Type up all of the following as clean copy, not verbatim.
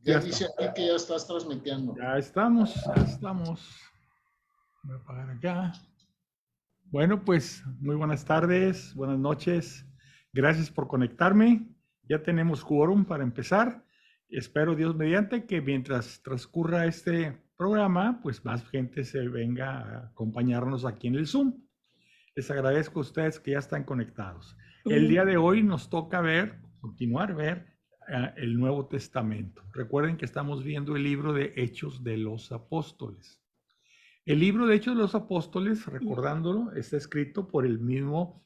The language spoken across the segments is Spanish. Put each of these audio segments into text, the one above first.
Ya Ya dice estamos. aquí que ya estás transmitiendo. Ya estamos, ya estamos. Voy a apagar acá. Bueno, pues muy buenas tardes, buenas noches. Gracias por conectarme. Ya tenemos quórum para empezar. Espero, Dios mediante, que mientras transcurra este programa, pues más gente se venga a acompañarnos aquí en el Zoom. Les agradezco a ustedes que ya están conectados. El día de hoy nos toca continuar ver el Nuevo Testamento. Recuerden que estamos viendo el libro de Hechos de los Apóstoles. El libro de Hechos de los Apóstoles, recordándolo, está escrito por el mismo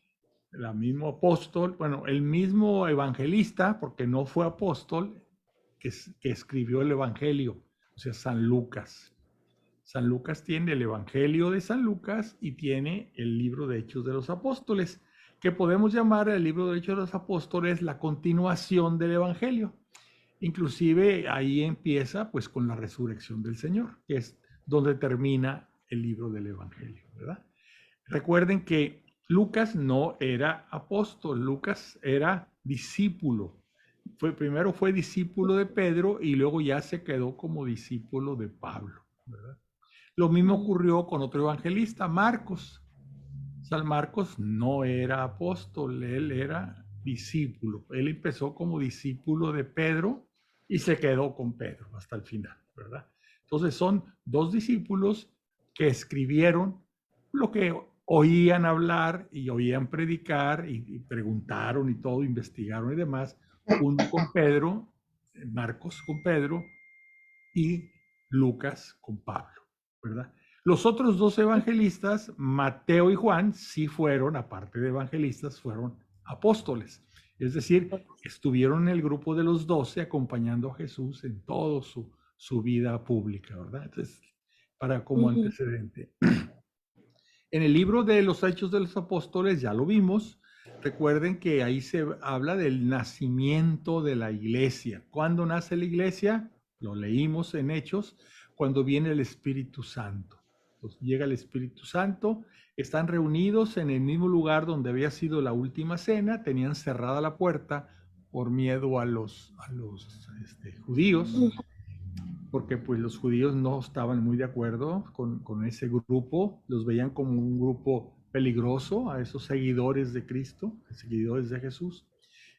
apóstol, bueno, el mismo evangelista, porque no fue apóstol, que escribió el Evangelio, o sea, San Lucas. San Lucas tiene el Evangelio de San Lucas y tiene el libro de Hechos de los Apóstoles, que podemos llamar el libro de Hechos de los Apóstoles la continuación del Evangelio. Inclusive ahí empieza pues con la resurrección del Señor, que es donde termina el libro del Evangelio, ¿verdad? Recuerden que Lucas no era apóstol, Lucas era discípulo. Primero fue discípulo de Pedro y luego ya se quedó como discípulo de Pablo, ¿verdad? Lo mismo ocurrió con otro evangelista, Marcos. San Marcos no era apóstol, él era discípulo. Él empezó como discípulo de Pedro y se quedó con Pedro hasta el final, ¿verdad? Entonces son dos discípulos que escribieron lo que oían hablar y oían predicar y preguntaron y todo, investigaron y demás. Uno con Pedro, Marcos con Pedro y Lucas con Pablo, ¿verdad? Los otros dos evangelistas, Mateo y Juan, sí fueron, aparte de evangelistas, fueron apóstoles. Es decir, estuvieron en el grupo de los 12 acompañando a Jesús en toda su vida pública, ¿verdad? Entonces, como antecedente. En el libro de los Hechos de los Apóstoles, ya lo vimos, recuerden que ahí se habla del nacimiento de la iglesia. ¿Cuándo nace la iglesia? Lo leímos en Hechos, cuando viene el Espíritu Santo. Entonces, llega el Espíritu Santo, están reunidos en el mismo lugar donde había sido la última cena, tenían cerrada la puerta por miedo a los judíos, porque pues los judíos no estaban muy de acuerdo con ese grupo, los veían como un grupo peligroso a esos seguidores de Cristo, seguidores de Jesús.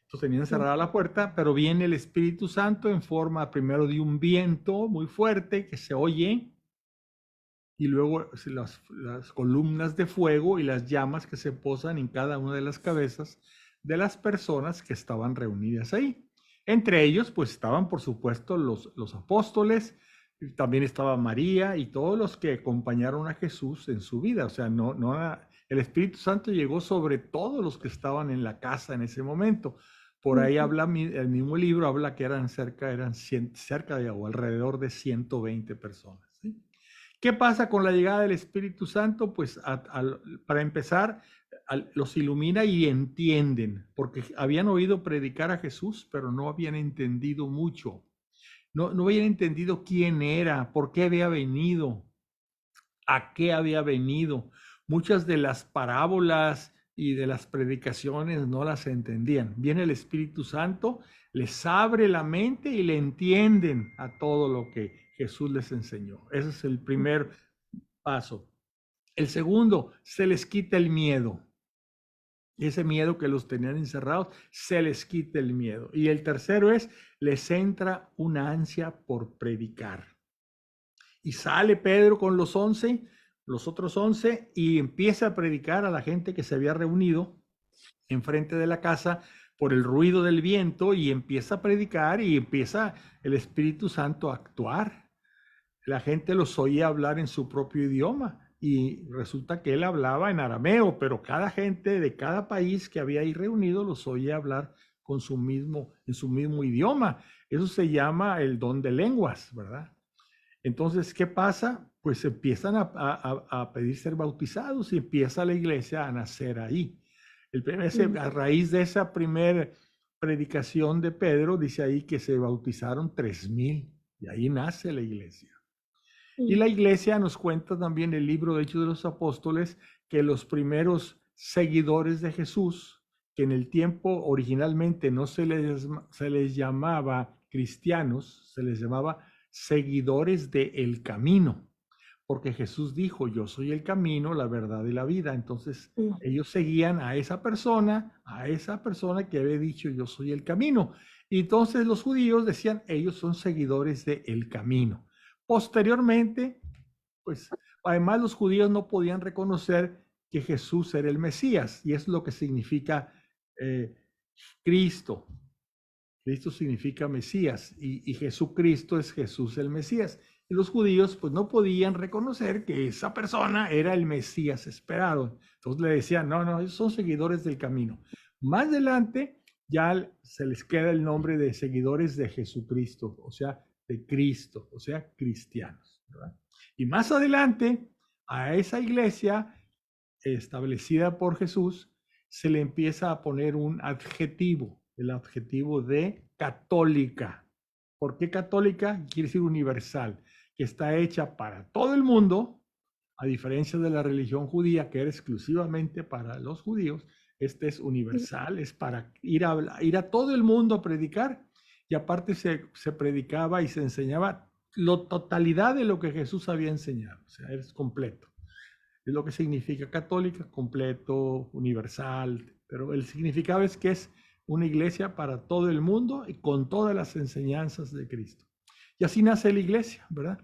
Entonces tenían cerrada la puerta, pero viene el Espíritu Santo en forma primero de un viento muy fuerte que se oye, y luego las columnas de fuego y las llamas que se posan en cada una de las cabezas de las personas que estaban reunidas ahí. Entre ellos, pues estaban, por supuesto, los apóstoles, también estaba María y todos los que acompañaron a Jesús en su vida. O sea, el Espíritu Santo llegó sobre todos los que estaban en la casa en ese momento. Por ahí habla, el mismo libro habla que eran cerca de o alrededor de 120 personas. ¿Sí? ¿Qué pasa con la llegada del Espíritu Santo? Pues para empezar, los ilumina y entienden, porque habían oído predicar a Jesús, pero no habían entendido mucho. No habían entendido quién era, por qué había venido, a qué había venido. Muchas de las parábolas y de las predicaciones no las entendían. Viene el Espíritu Santo, les abre la mente y le entienden a todo lo que Jesús les enseñó. Ese es el primer paso. El segundo, se les quita el miedo. Ese miedo que los tenían encerrados, se les quita el miedo. Y el tercero es, les entra una ansia por predicar. Y sale Pedro con los otros 11, y empieza a predicar a la gente que se había reunido enfrente de la casa por el ruido del viento, y empieza a predicar y empieza el Espíritu Santo a actuar. La gente los oía hablar en su propio idioma y resulta que él hablaba en arameo, pero cada gente de cada país que había ahí reunido los oía hablar en su mismo idioma. Eso se llama el don de lenguas, ¿verdad? Entonces, ¿qué pasa? Pues empiezan a pedir ser bautizados y empieza la iglesia a nacer ahí. A raíz de esa primera predicación de Pedro, dice ahí que se bautizaron 3,000 y ahí nace la iglesia. Y la iglesia nos cuenta también el libro de Hechos de los Apóstoles que los primeros seguidores de Jesús, que en el tiempo originalmente no se les llamaba cristianos se les llamaba seguidores del camino, porque Jesús dijo, yo soy el camino, la verdad y la vida. Entonces ellos seguían a esa persona que había dicho, yo soy el camino. Y entonces los judíos decían, ellos son seguidores del camino. Posteriormente, pues además los judíos no podían reconocer que Jesús era el Mesías, y es lo que significa Cristo. Cristo significa Mesías, y Jesucristo es Jesús el Mesías. Y los judíos pues no podían reconocer que esa persona era el Mesías esperado. Entonces le decían, no, no, ellos son seguidores del camino. Más adelante ya se les queda el nombre de seguidores de Jesucristo, o sea, de Cristo, o sea, cristianos, ¿verdad? Y más adelante a esa iglesia establecida por Jesús se le empieza a poner un adjetivo, el adjetivo de católica. ¿Por qué católica? Quiere decir universal, que está hecha para todo el mundo, a diferencia de la religión judía, que era exclusivamente para los judíos. Este es universal, es para ir a todo el mundo a predicar, y aparte se predicaba y se enseñaba la totalidad de lo que Jesús había enseñado, o sea, es completo. Es lo que significa católica, completo, universal, pero el significado es que es una iglesia para todo el mundo y con todas las enseñanzas de Cristo. Y así nace la iglesia, ¿verdad?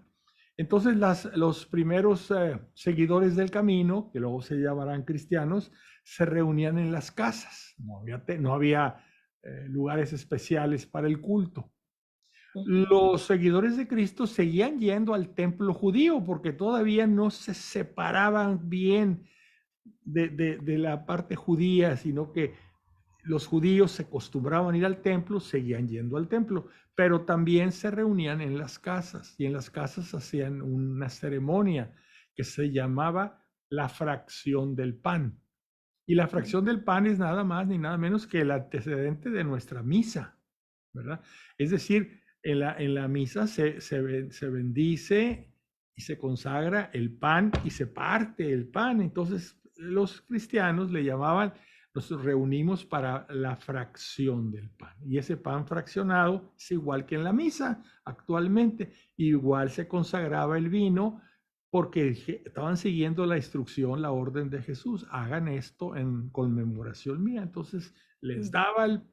Entonces los primeros seguidores del camino, que luego se llamarán cristianos, se reunían en las casas. No había lugares especiales para el culto. Los seguidores de Cristo seguían yendo al templo judío porque todavía no se separaban bien de la parte judía, sino que los judíos se acostumbraban a ir al templo, seguían yendo al templo, pero también se reunían en las casas, y en las casas hacían una ceremonia que se llamaba la fracción del pan. Y la fracción del pan es nada más ni nada menos que el antecedente de nuestra misa, ¿verdad? Es decir, en la misa se bendice y se consagra el pan y se parte el pan. Entonces los cristianos le llamaban, nos reunimos para la fracción del pan. Y ese pan fraccionado es igual que en la misa actualmente. Igual se consagraba el vino porque estaban siguiendo la instrucción, la orden de Jesús. Hagan esto en conmemoración mía. Entonces les daban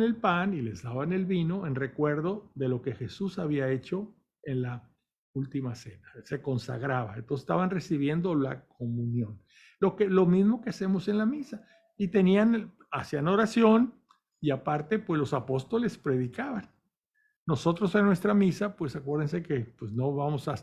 el pan y les daban el vino en recuerdo de lo que Jesús había hecho en la última cena. Se consagraba. Entonces estaban recibiendo la comunión. Lo mismo que hacemos en la misa. Y hacían oración, y aparte, pues los apóstoles predicaban. Nosotros en nuestra misa, pues acuérdense que pues no vamos a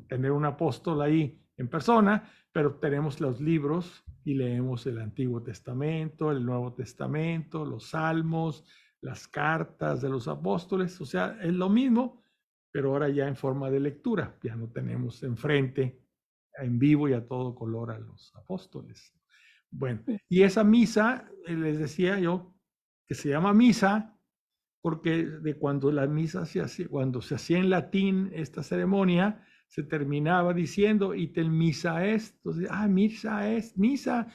tener un apóstol ahí en persona, pero tenemos los libros y leemos el Antiguo Testamento, el Nuevo Testamento, los Salmos, las cartas de los apóstoles. O sea, es lo mismo, pero ahora ya en forma de lectura. Ya no tenemos enfrente, en vivo y a todo color a los apóstoles. Bueno, y esa misa, les decía yo, que se llama misa, porque de cuando la misa cuando se hacía en latín esta ceremonia, se terminaba diciendo, item misa est. Entonces, misa,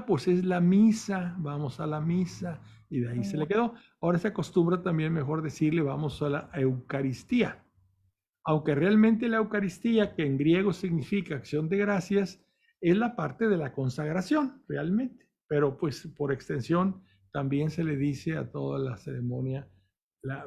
pues es la misa, vamos a la misa, y de ahí se le quedó. Ahora se acostumbra también mejor decirle, vamos a la Eucaristía. Aunque realmente la Eucaristía, que en griego significa acción de gracias, es la parte de la consagración, realmente. Pero pues por extensión también se le dice a toda la ceremonia,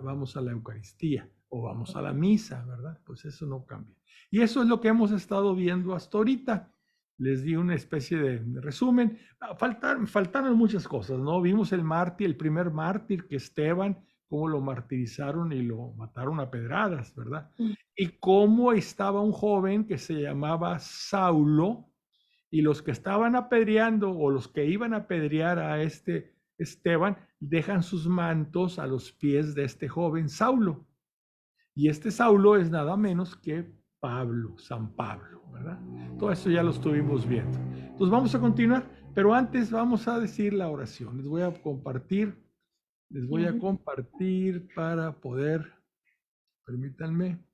vamos a la Eucaristía o vamos a la misa, ¿verdad? Pues eso no cambia. Y eso es lo que hemos estado viendo hasta ahorita. Les di una especie de resumen. Faltaron muchas cosas, ¿no? Vimos el primer mártir, que Esteban, cómo lo martirizaron y lo mataron a pedradas, ¿verdad? Y cómo estaba un joven que se llamaba Saulo, y los que estaban apedreando o los que iban a apedrear a este Esteban dejan sus mantos a los pies de este joven Saulo. Y este Saulo es nada menos que Pablo, San Pablo, ¿verdad? Todo eso ya lo estuvimos viendo. Entonces vamos a continuar, pero antes vamos a decir la oración. Les voy a compartir para poder, permítanme,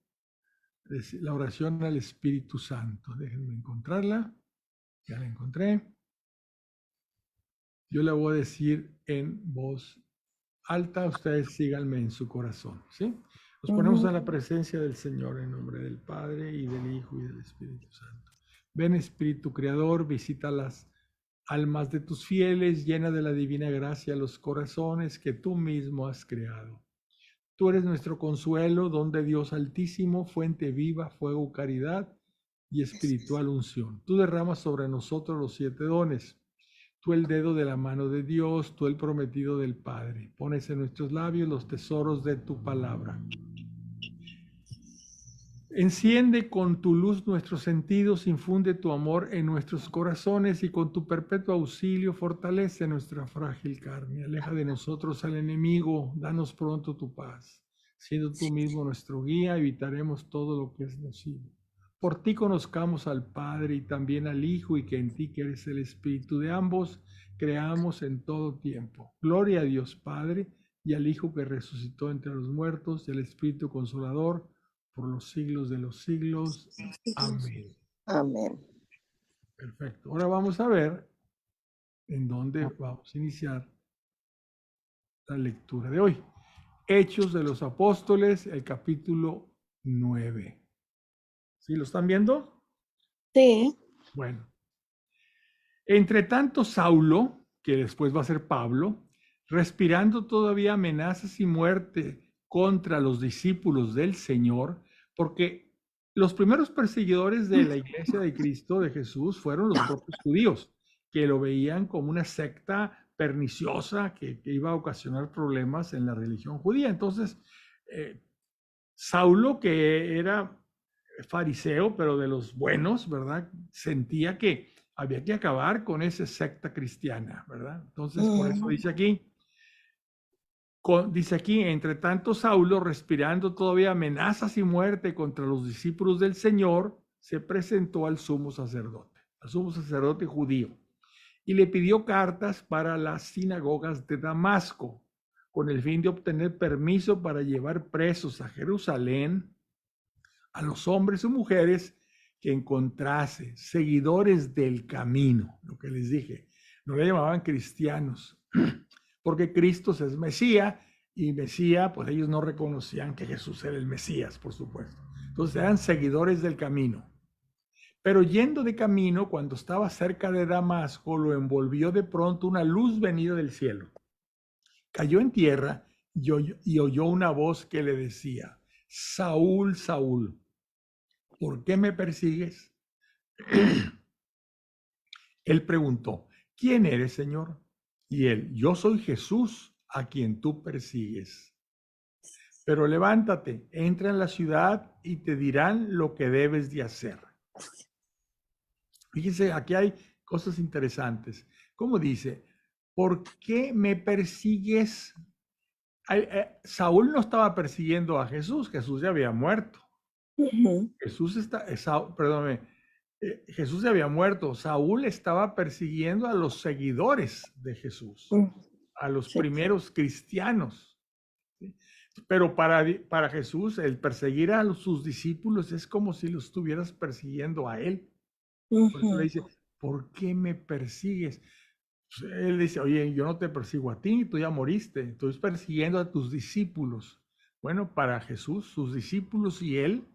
decir la oración al Espíritu Santo. Déjenme encontrarla. Ya la encontré. Yo la voy a decir en voz alta, ustedes síganme en su corazón, ¿sí? Nos ponemos en la presencia del Señor en nombre del Padre y del Hijo y del Espíritu Santo. Ven, Espíritu Creador, visita las almas de tus fieles, llena de la divina gracia los corazones que tú mismo has creado. Tú eres nuestro consuelo, don de Dios altísimo, fuente viva, fuego, caridad y espiritual unción. Tú derramas sobre nosotros los 7 dones. Tú el dedo de la mano de Dios, tú el prometido del Padre. Pones en nuestros labios los tesoros de tu palabra. Enciende con tu luz nuestros sentidos, infunde tu amor en nuestros corazones y con tu perpetuo auxilio fortalece nuestra frágil carne. Aleja de nosotros al enemigo, danos pronto tu paz. Siendo tú mismo nuestro guía, evitaremos todo lo que es nocivo. Por ti conozcamos al Padre y también al Hijo, y que en ti, que eres el Espíritu de ambos, creamos en todo tiempo. Gloria a Dios Padre y al Hijo que resucitó entre los muertos, y al Espíritu Consolador, por los siglos de los siglos. Amén. Amén. Perfecto. Ahora vamos a ver en dónde vamos a iniciar la lectura de hoy. Hechos de los Apóstoles, el capítulo 9. ¿Sí lo están viendo? Sí. Bueno. Entre tanto, Saulo, que después va a ser Pablo, respirando todavía amenazas y muerte contra los discípulos del Señor, porque los primeros perseguidores de la iglesia de Cristo, de Jesús, fueron los propios judíos, que lo veían como una secta perniciosa que iba a ocasionar problemas en la religión judía. Entonces, Saulo, que era fariseo, pero de los buenos, ¿verdad? Sentía que había que acabar con esa secta cristiana, ¿verdad? Entonces, por eso dice aquí, entre tanto Saulo, respirando todavía amenazas y muerte contra los discípulos del Señor, se presentó al sumo sacerdote judío, y le pidió cartas para las sinagogas de Damasco, con el fin de obtener permiso para llevar presos a Jerusalén a los hombres o mujeres que encontrase, seguidores del camino, lo que les dije. No le llamaban cristianos, porque Cristo es Mesías, y Mesías, pues ellos no reconocían que Jesús era el Mesías, por supuesto. Entonces eran seguidores del camino. Pero yendo de camino, cuando estaba cerca de Damasco, lo envolvió de pronto una luz venida del cielo. Cayó en tierra y oyó una voz que le decía: Saúl, Saúl, ¿por qué me persigues? Él preguntó: ¿quién eres, Señor? Y él: yo soy Jesús, a quien tú persigues. Pero levántate, entra en la ciudad y te dirán lo que debes de hacer. Fíjense, aquí hay cosas interesantes. ¿Cómo dice? ¿Por qué me persigues? Saúl no estaba persiguiendo a Jesús, Jesús ya había muerto. Jesús ya había muerto. Saúl estaba persiguiendo a los seguidores de Jesús, a los primeros cristianos. ¿Sí? Pero para Jesús, el perseguir a sus discípulos es como si los estuvieras persiguiendo a él. Por eso le dice: ¿por qué me persigues? Pues él dice: oye, yo no te persigo a ti, tú ya moriste, estoy persiguiendo a tus discípulos. Bueno, para Jesús, sus discípulos y él,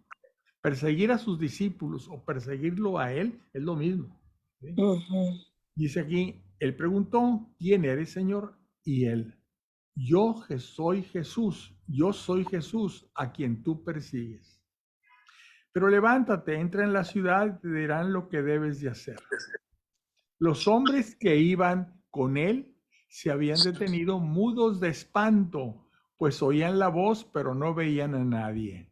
perseguir a sus discípulos o perseguirlo a él es lo mismo. ¿Sí? Dice aquí, él preguntó: ¿quién eres, Señor? Y él: yo soy Jesús, a quien tú persigues. Pero levántate, entra en la ciudad y te dirán lo que debes de hacer. Los hombres que iban con él se habían detenido mudos de espanto, pues oían la voz, pero no veían a nadie.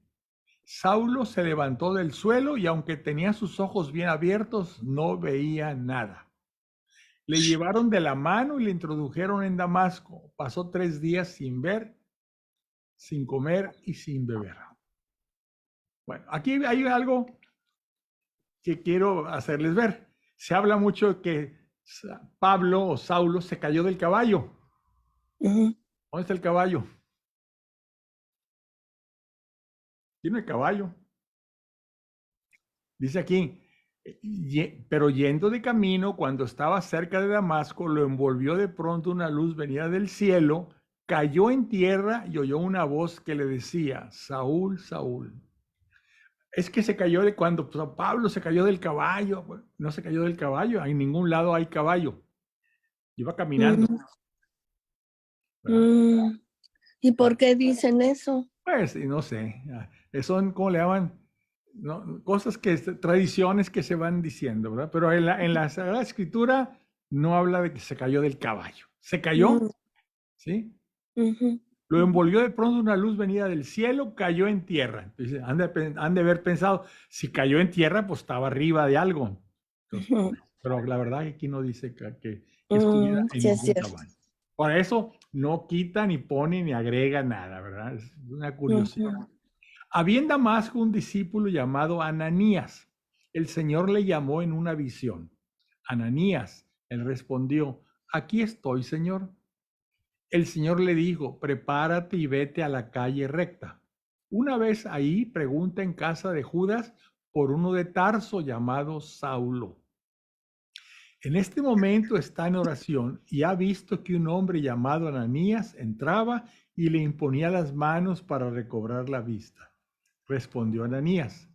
Saulo se levantó del suelo y, aunque tenía sus ojos bien abiertos, no veía nada. Le llevaron de la mano y le introdujeron en Damasco. Pasó 3 días sin ver, sin comer y sin beber. Bueno, aquí hay algo que quiero hacerles ver. Se habla mucho de que Pablo o Saulo se cayó del caballo. ¿Dónde está el caballo? Tiene el caballo. Dice aquí: pero yendo de camino, cuando estaba cerca de Damasco, lo envolvió de pronto una luz venida del cielo, cayó en tierra y oyó una voz que le decía, Saúl, Saúl. Es que se cayó de cuando pues, Pablo se cayó del caballo. No se cayó del caballo, en ningún lado hay caballo. Iba caminando, Mm, ¿verdad? mm. ¿Y por qué dicen eso? Pues, y no sé, son, ¿cómo le llaman? No, cosas que, tradiciones que se van diciendo, ¿verdad? Pero en la Sagrada Escritura no habla de que se cayó del caballo. Se cayó, Mm, ¿sí? ujú, Lo envolvió de pronto una luz venida del cielo, cayó en tierra. Entonces, han de haber pensado, si cayó en tierra, pues estaba arriba de algo. Entonces, ujú. pero la verdad que aquí no dice que estuviera en Sí, es ningún cierto. caballo. Por eso no quita, ni pone, ni agrega nada, ¿verdad? Es una curiosidad. Ujú, Había en Damasco un discípulo llamado Ananías. El Señor le llamó en una visión. Ananías, él respondió, aquí estoy, Señor. El Señor le dijo, prepárate y vete a la calle recta. Una vez ahí, pregunta en casa de Judas por uno de Tarso llamado Saulo. En este momento está en oración y ha visto que un hombre llamado Ananías entraba y le imponía las manos para recobrar la vista. Respondió Ananías,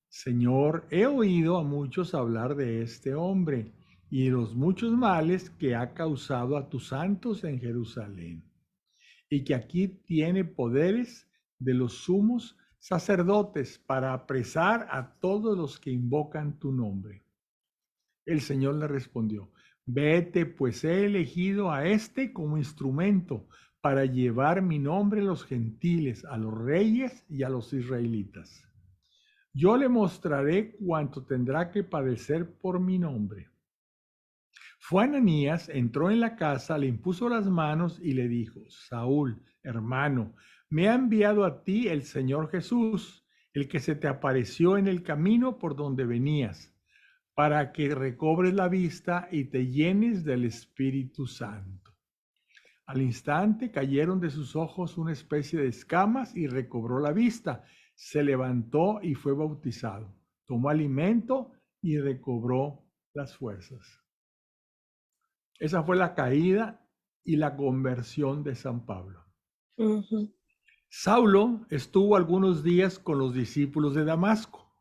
Señor, he oído a muchos hablar de este hombre y de los muchos males que ha causado a tus santos en Jerusalén, y que aquí tiene poderes de los sumos sacerdotes para apresar a todos los que invocan tu nombre. El Señor le respondió, vete, pues he elegido a este como instrumento para llevar mi nombre a los gentiles, a los reyes y a los israelitas. Yo le mostraré cuánto tendrá que padecer por mi nombre. Fue Ananías, entró en la casa, le impuso las manos y le dijo, Saúl, hermano, me ha enviado a ti el Señor Jesús, el que se te apareció en el camino por donde venías, para que recobres la vista y te llenes del Espíritu Santo. Al instante cayeron de sus ojos una especie de escamas y recobró la vista. Se levantó y fue bautizado. Tomó alimento y recobró las fuerzas. Esa fue la caída y la conversión de San Pablo. ujú. Saulo estuvo algunos días con los discípulos de Damasco,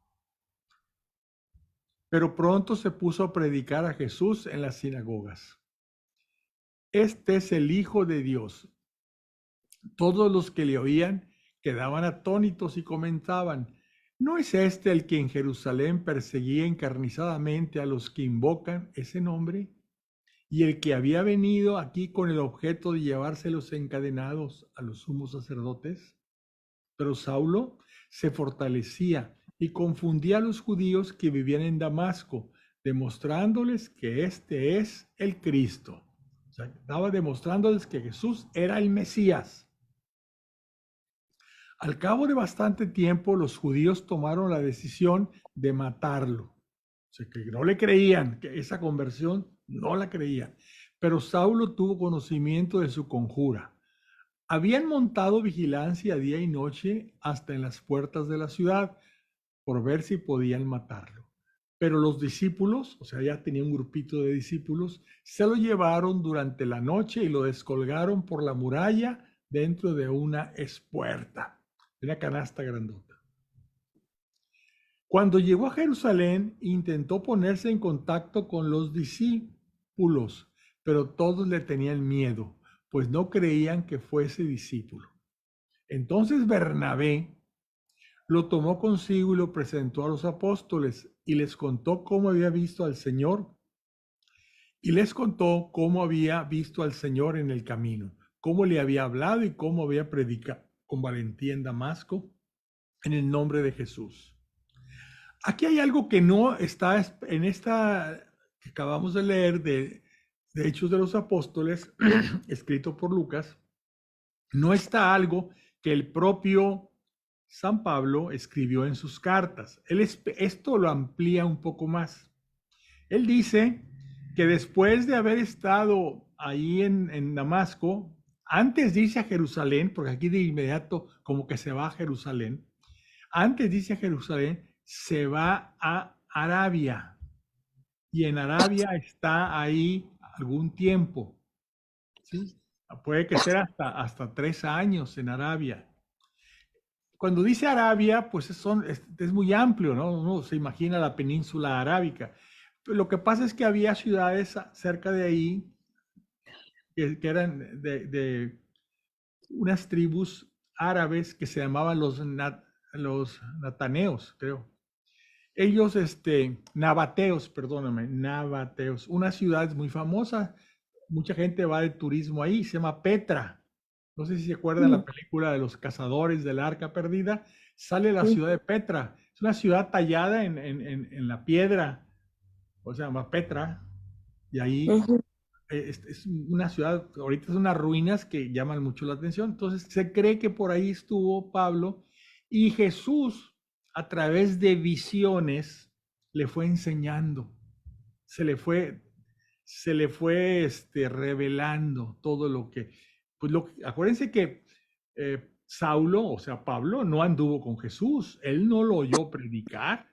pero pronto se puso a predicar a Jesús en las sinagogas. Este es el Hijo de Dios. Todos los que le oían quedaban atónitos y comentaban, ¿no es este el que en Jerusalén perseguía encarnizadamente a los que invocan ese nombre? Y el que había venido aquí con el objeto de llevárselos encadenados a los sumos sacerdotes. Pero Saulo se fortalecía y confundía a los judíos que vivían en Damasco, demostrándoles que este es el Cristo. O sea, estaba demostrándoles que Jesús era el Mesías. Al cabo de bastante tiempo, los judíos tomaron la decisión de matarlo. O sea, que no le creían, que esa conversión no la creían. Pero Saulo tuvo conocimiento de su conjura. Habían montado vigilancia día y noche hasta en las puertas de la ciudad por ver si podían matarlo. Pero los discípulos, o sea, ya tenía un grupito de discípulos, se lo llevaron durante la noche y lo descolgaron por la muralla dentro de una espuerta, de una canasta grandota. Cuando llegó a Jerusalén, intentó ponerse en contacto con los discípulos, pero todos le tenían miedo, pues no creían que fuese discípulo. Entonces Bernabé lo tomó consigo y lo presentó a los apóstoles y les contó cómo había visto al Señor y les contó cómo había visto al Señor en el camino, cómo le había hablado y cómo había predicado con valentía en Damasco en el nombre de Jesús. Aquí hay algo que no está en esta que acabamos de leer de Hechos de los Apóstoles, escrito por Lucas, no está algo que el propio San Pablo escribió en sus cartas. Esto lo amplía un poco más. Él dice que después de haber estado ahí en Damasco, antes dice a Jerusalén, porque aquí de inmediato como que se va a Jerusalén, antes dice a Jerusalén, se va a Arabia. Y en Arabia está ahí algún tiempo. ¿Sí? Puede que sea hasta 3 años en Arabia. Cuando dice Arabia, pues es muy amplio, ¿no? Uno se imagina la península arábica. Pero lo que pasa es que había ciudades cerca de ahí que eran de unas tribus árabes que se llamaban los nataneos, creo. Ellos, nabateos, perdóname, nabateos, una ciudad muy famosa, mucha gente va de turismo ahí, se llama Petra. No sé si se acuerdan la Mm, película de los cazadores del Arca Perdida, sale la ciudad mm, de Petra. Es una ciudad tallada en la piedra, o se llama Petra, y ahí ujú, es una ciudad, ahorita es unas ruinas que llaman mucho la atención. Entonces se cree que por ahí estuvo Pablo y Jesús a través de visiones le fue enseñando, se le fue, revelando todo lo que, pues acuérdense que Saulo, o sea, Pablo, no anduvo con Jesús, él no lo oyó predicar,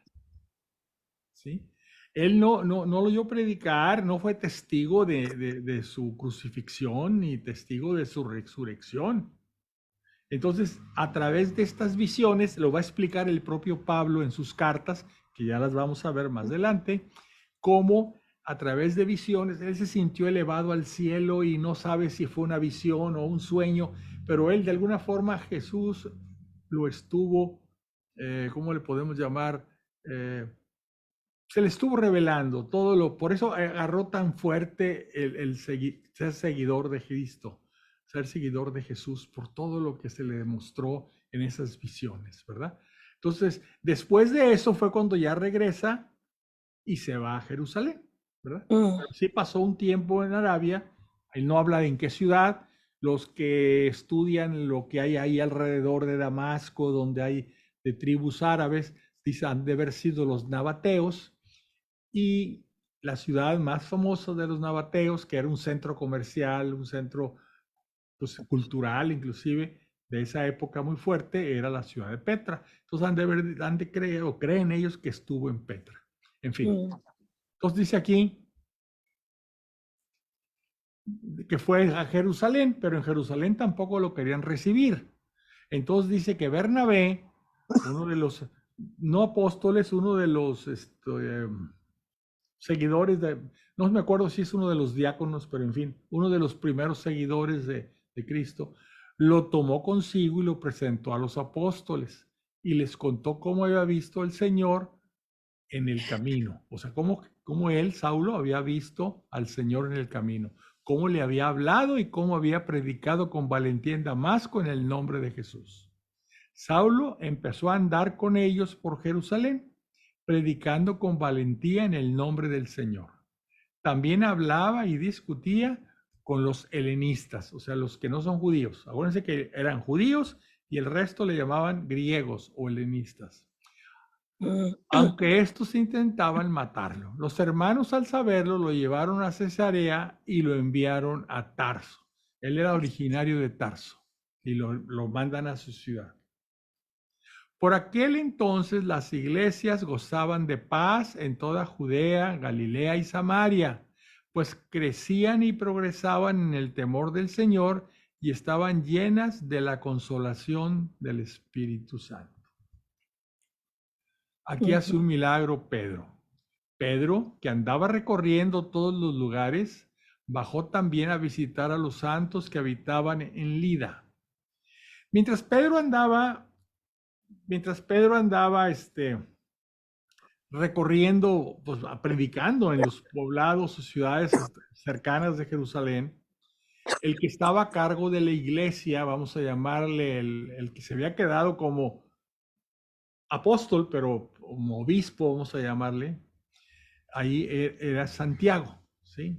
¿sí? Él no lo oyó predicar, no fue testigo de su crucifixión ni testigo de su resurrección. Entonces, a través de estas visiones, lo va a explicar el propio Pablo en sus cartas, que ya las vamos a ver más adelante, cómo a través de visiones él se sintió elevado al cielo y no sabe si fue una visión o un sueño, pero él de alguna forma Jesús lo estuvo, ¿cómo le podemos llamar? Se le estuvo revelando todo por eso agarró tan fuerte ser seguidor de Cristo, ser seguidor de Jesús, por todo lo que se le demostró en esas visiones, ¿verdad? Entonces, después de eso fue cuando ya regresa y se va a Jerusalén, ¿verdad? mm, Pero sí pasó un tiempo en Arabia, él no habla de en qué ciudad, los que estudian lo que hay ahí alrededor de Damasco, donde hay de tribus árabes, dicen han de haber sido los nabateos, y la ciudad más famosa de los nabateos, que era un centro comercial, un centro pues, cultural inclusive, de esa época muy fuerte, era la ciudad de Petra. Entonces han de creer o creen ellos que estuvo en Petra. En fin, mm, entonces dice aquí que fue a Jerusalén, pero en Jerusalén tampoco lo querían recibir. Entonces dice que Bernabé, uno de los no apóstoles, uno de los seguidores no me acuerdo si es uno de los diáconos, pero en fin, uno de los primeros seguidores de Cristo, lo tomó consigo y lo presentó a los apóstoles y les contó cómo había visto el Señor en el camino, o sea, cómo él, Saulo, había visto al Señor en el camino, cómo le había hablado y cómo había predicado con valentía en Damasco en el nombre de Jesús. Saulo empezó a andar con ellos por Jerusalén, predicando con valentía en el nombre del Señor. También hablaba y discutía con los helenistas, o sea, los que no son judíos. Acuérdense que eran judíos y el resto le llamaban griegos o helenistas. mm, Aunque estos intentaban matarlo. Los hermanos al saberlo lo llevaron a Cesarea y lo enviaron a Tarso. Él era originario de Tarso y lo mandan a su ciudad. Por aquel entonces las iglesias gozaban de paz en toda Judea, Galilea y Samaria, pues crecían y progresaban en el temor del Señor y estaban llenas de la consolación del Espíritu Santo. Aquí hace ujú, un milagro Pedro. Pedro, que andaba recorriendo todos los lugares, bajó también a visitar a los santos que habitaban en Lida. Mientras Pedro andaba, recorriendo, pues, predicando en los poblados o ciudades cercanas de Jerusalén, el que estaba a cargo de la iglesia, vamos a llamarle el que se había quedado como apóstol, pero como obispo, vamos a llamarle, ahí era Santiago, ¿sí?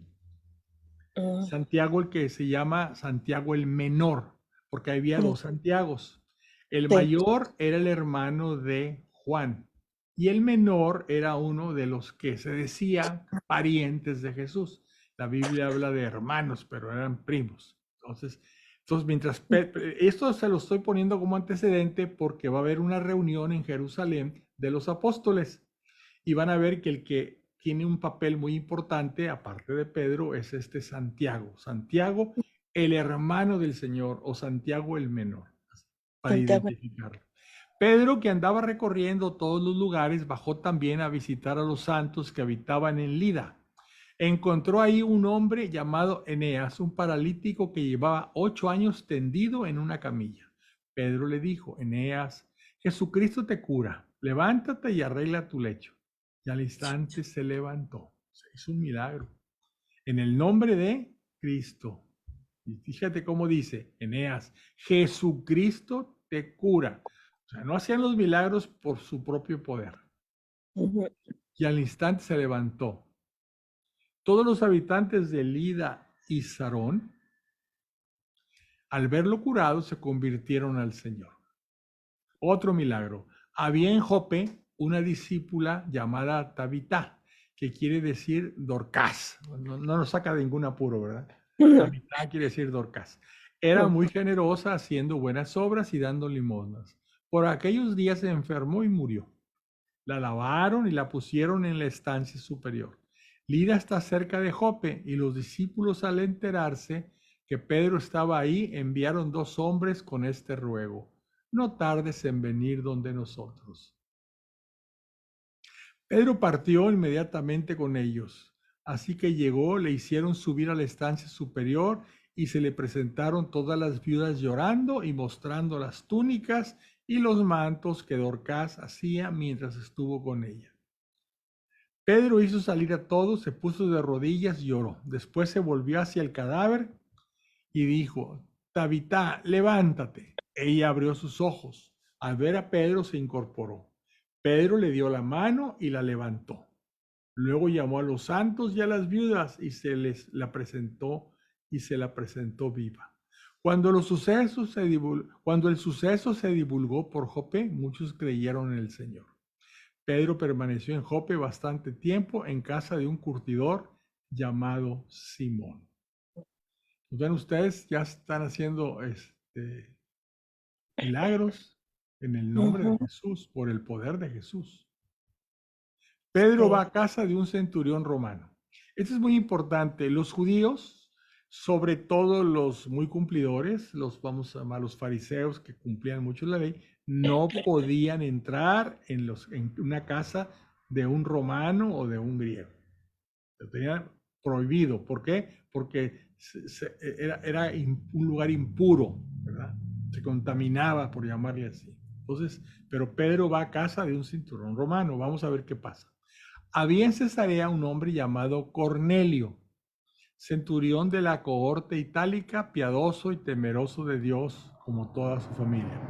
mm, Santiago el que se llama Santiago el menor, porque había mm, dos Santiagos. El sí, mayor era el hermano de Juan y el menor era uno de los que se decía parientes de Jesús. La Biblia habla de hermanos, pero eran primos. Entonces mientras esto se lo estoy poniendo como antecedente porque va a haber una reunión en Jerusalén de los apóstoles y van a ver que el que tiene un papel muy importante, aparte de Pedro, es este Santiago. Santiago el hermano del Señor o Santiago el menor, para Santiago. identificarlo. Pedro, que andaba recorriendo todos los lugares, bajó también a visitar a los santos que habitaban en Lida. Encontró ahí un hombre llamado Eneas, un paralítico que llevaba 8 años tendido en una camilla. Pedro le dijo: Eneas, Jesucristo te cura, levántate y arregla tu lecho. Y al instante se levantó. Es un milagro. En el nombre de Cristo. Y fíjate cómo dice Eneas: Jesucristo te cura. O sea, no hacían los milagros por su propio poder. Ujú. Y al instante se levantó. Todos los habitantes de Lida y Sarón, al verlo curado, se convirtieron al Señor. Otro milagro. Había en Jope una discípula llamada Tabitá, que quiere decir Dorcas. No nos saca de ningún apuro, ¿verdad? Tabitá quiere decir Dorcas. Era muy generosa, haciendo buenas obras y dando limosnas. Por aquellos días se enfermó y murió. La lavaron y la pusieron en la estancia superior. Lida está cerca de Jope, y los discípulos, al enterarse que Pedro estaba ahí, enviaron 2 hombres con este ruego: no tardes en venir donde nosotros. Pedro partió inmediatamente con ellos. Así que llegó, le hicieron subir a la estancia superior y se le presentaron todas las viudas llorando y mostrando las túnicas y los mantos que Dorcas hacía mientras estuvo con ella. Pedro hizo salir a todos, se puso de rodillas y oró. Después se volvió hacia el cadáver y dijo: Tabitá, levántate. Ella abrió sus ojos. Al ver a Pedro se incorporó. Pedro le dio la mano y la levantó. Luego llamó a los santos y a las viudas y se la presentó viva. Cuando el suceso se divulgó por Jope, muchos creyeron en el Señor. Pedro permaneció en Jope bastante tiempo, en casa de un curtidor llamado Simón. Ven ustedes, ya están haciendo milagros en el nombre de Jesús, por el poder de Jesús. Pedro va a casa de un centurión romano. Esto es muy importante. Los judíos, sobre todo los muy cumplidores, vamos a llamar los fariseos, que cumplían mucho la ley, no podían entrar en una casa de un romano o de un griego. Lo tenían prohibido. ¿Por qué? Porque era un lugar impuro, ¿verdad? Se contaminaba, por llamarle así. Entonces, pero Pedro va a casa de un centurión romano. Vamos a ver qué pasa. Había en Cesarea un hombre llamado Cornelio, centurión de la cohorte itálica, piadoso y temeroso de Dios, como toda su familia.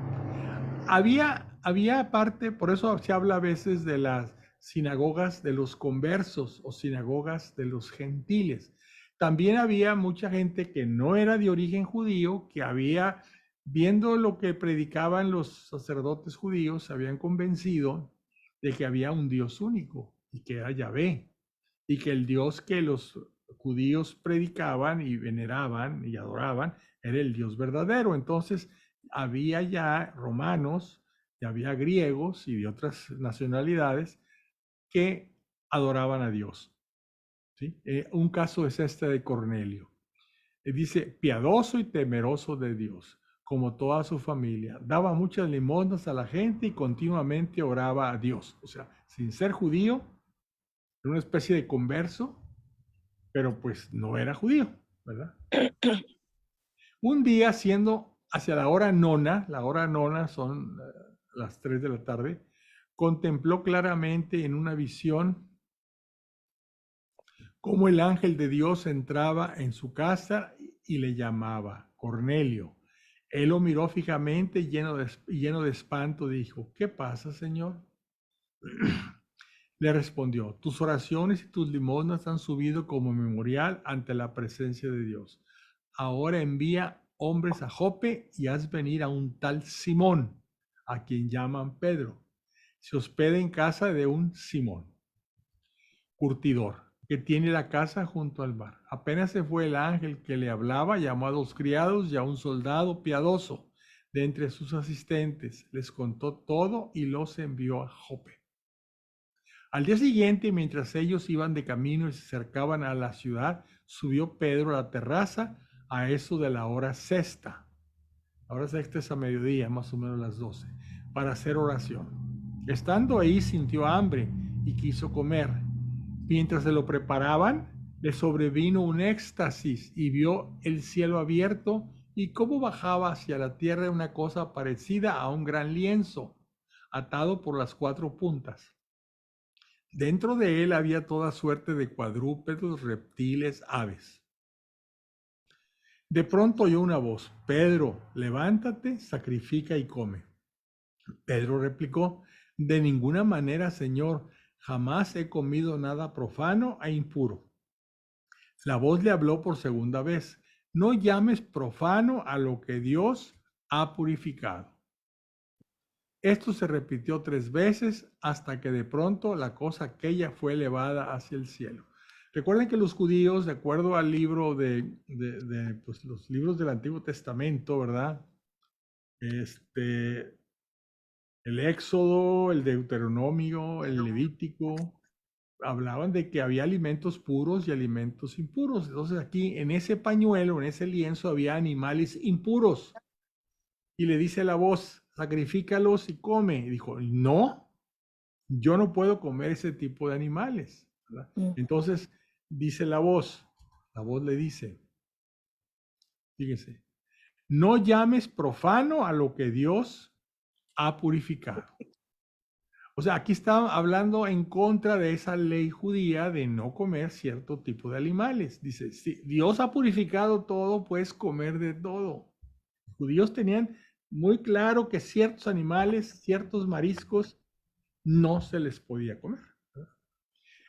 Había aparte, por eso se habla a veces de las sinagogas de los conversos o sinagogas de los gentiles. También había mucha gente que no era de origen judío, que había, viendo lo que predicaban los sacerdotes judíos, se habían convencido de que había un Dios único y que era Yahvé, y que el Dios que los judíos predicaban y veneraban y adoraban era el Dios verdadero. Entonces, había ya romanos, y había griegos y de otras nacionalidades que adoraban a Dios. ¿Sí? Un caso es este de Cornelio. Dice: piadoso y temeroso de Dios, como toda su familia. Daba muchas limosnas a la gente y continuamente oraba a Dios. O sea, sin ser judío, era una especie de converso, pero pues no era judío, ¿verdad? Un día, siendo hacia la hora nona son las 3 de la tarde, contempló claramente en una visión cómo el ángel de Dios entraba en su casa y le llamaba: Cornelio. Él lo miró fijamente y lleno de espanto dijo: ¿qué pasa, Señor? Le respondió: tus oraciones y tus limosnas han subido como memorial ante la presencia de Dios. Ahora envía hombres a Jope y haz venir a un tal Simón, a quien llaman Pedro. Se hospeda en casa de un Simón, curtidor, que tiene la casa junto al mar. Apenas se fue el ángel que le hablaba, llamó a 2 criados y a un soldado piadoso de entre sus asistentes. Les contó todo y los envió a Jope. Al día siguiente, mientras ellos iban de camino y se acercaban a la ciudad, subió Pedro a la terraza a eso de la hora sexta. La hora sexta es a mediodía, más o menos las 12, para hacer oración. Estando ahí sintió hambre y quiso comer. Mientras se lo preparaban, le sobrevino un éxtasis y vio el cielo abierto y cómo bajaba hacia la tierra una cosa parecida a un gran lienzo, atado por las 4 puntas. Dentro de él había toda suerte de cuadrúpedos, reptiles, aves. De pronto oyó una voz: Pedro, levántate, sacrifica y come. Pedro replicó: de ninguna manera, Señor, jamás he comido nada profano e impuro. La voz le habló por segunda vez: no llames profano a lo que Dios ha purificado. Esto se repitió 3 veces hasta que de pronto la cosa aquella fue elevada hacia el cielo. Recuerden que los judíos, de acuerdo al libro pues, los libros del Antiguo Testamento, ¿verdad? El Éxodo, el Deuteronomio, el Levítico, hablaban de que había alimentos puros y alimentos impuros. Entonces aquí en ese pañuelo, en ese lienzo, había animales impuros. Y le dice la voz: sacrifícalos y come. Y dijo: no, yo no puedo comer ese tipo de animales, ¿verdad? Entonces dice la voz le dice, fíjese, no llames profano a lo que Dios ha purificado. O sea, aquí está hablando en contra de esa ley judía de no comer cierto tipo de animales. Dice, si Dios ha purificado todo, puedes comer de todo. Los judíos tenían muy claro que ciertos animales, ciertos mariscos, no se les podía comer.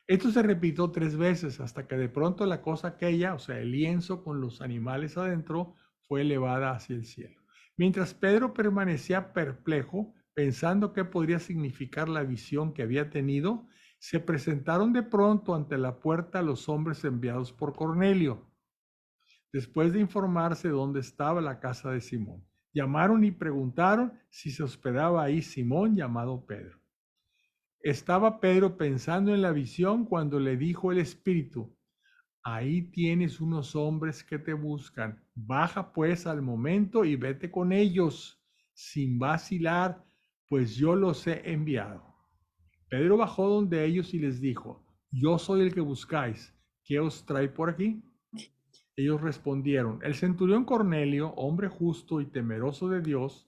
Esto se repitió 3 veces hasta que de pronto la cosa aquella, o sea, el lienzo con los animales adentro, fue elevada hacia el cielo. Mientras Pedro permanecía perplejo, pensando qué podría significar la visión que había tenido, se presentaron de pronto ante la puerta los hombres enviados por Cornelio, después de informarse dónde estaba la casa de Simón. Llamaron y preguntaron si se hospedaba ahí Simón, llamado Pedro. Estaba Pedro pensando en la visión cuando le dijo el Espíritu: ahí tienes unos hombres que te buscan. Baja pues al momento y vete con ellos, sin vacilar, pues yo los he enviado. Pedro bajó donde ellos y les dijo: yo soy el que buscáis. ¿Qué os trae por aquí? Ellos respondieron: el centurión Cornelio, hombre justo y temeroso de Dios,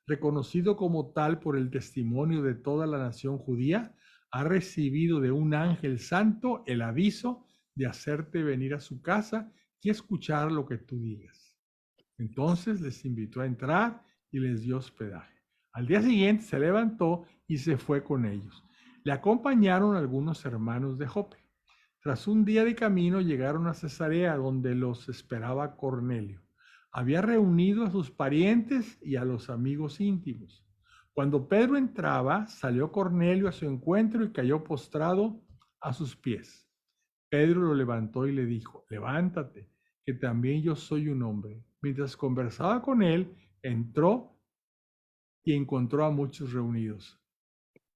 reconocido como tal por el testimonio de toda la nación judía, ha recibido de un ángel santo el aviso de hacerte venir a su casa y escuchar lo que tú digas. Entonces les invitó a entrar y les dio hospedaje. Al día siguiente se levantó y se fue con ellos. Le acompañaron algunos hermanos de Jope. Tras un día de camino llegaron a Cesarea, donde los esperaba Cornelio. Había reunido a sus parientes y a los amigos íntimos. Cuando Pedro entraba, salió Cornelio a su encuentro y cayó postrado a sus pies. Pedro lo levantó y le dijo: levántate, que también yo soy un hombre. Mientras conversaba con él, entró y encontró a muchos reunidos.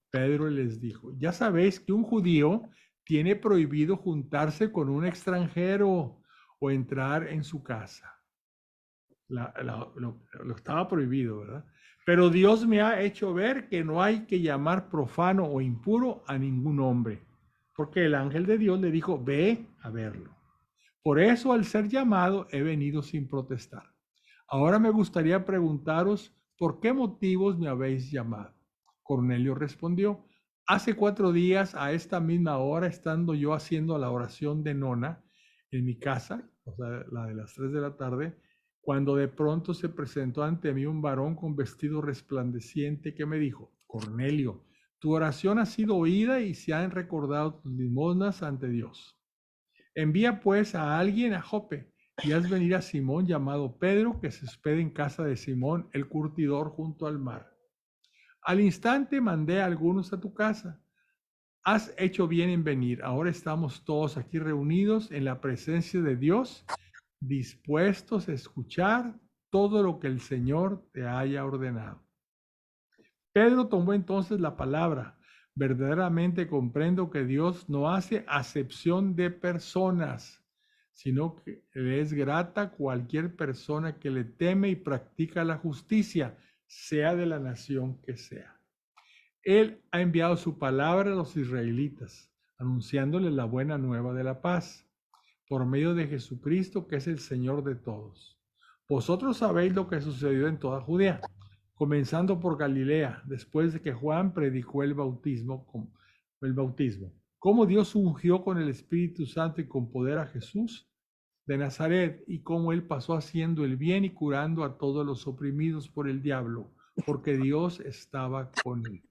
Pedro les dijo: ya sabéis que un judío tiene prohibido juntarse con un extranjero o entrar en su casa. Lo estaba prohibido, ¿verdad? Pero Dios me ha hecho ver que no hay que llamar profano o impuro a ningún hombre, porque el ángel de Dios le dijo: ve a verlo. Por eso, al ser llamado, he venido sin protestar. Ahora me gustaría preguntaros: ¿por qué motivos me habéis llamado? Cornelio respondió: hace 4 días, a esta misma hora, estando yo haciendo la oración de nona en mi casa, o sea, la de las 3 de la tarde, cuando de pronto se presentó ante mí un varón con vestido resplandeciente que me dijo: Cornelio, tu oración ha sido oída y se han recordado tus limosnas ante Dios. Envía pues a alguien a Jope y haz venir a Simón, llamado Pedro, que se hospede en casa de Simón, el curtidor, junto al mar. Al instante mandé a algunos a tu casa. Has hecho bien en venir. Ahora estamos todos aquí reunidos en la presencia de Dios, dispuestos a escuchar todo lo que el Señor te haya ordenado. Pedro tomó entonces la palabra: verdaderamente comprendo que Dios no hace acepción de personas, sino que le es grata cualquier persona que le teme y practica la justicia, sea de la nación que sea. Él ha enviado su palabra a los israelitas, anunciándoles la buena nueva de la paz, por medio de Jesucristo, que es el Señor de todos. Vosotros sabéis lo que sucedió en toda Judea, comenzando por Galilea, después de que Juan predicó el bautismo, cómo Dios ungió con el Espíritu Santo y con poder a Jesús de Nazaret, y cómo él pasó haciendo el bien y curando a todos los oprimidos por el diablo, porque Dios estaba con él.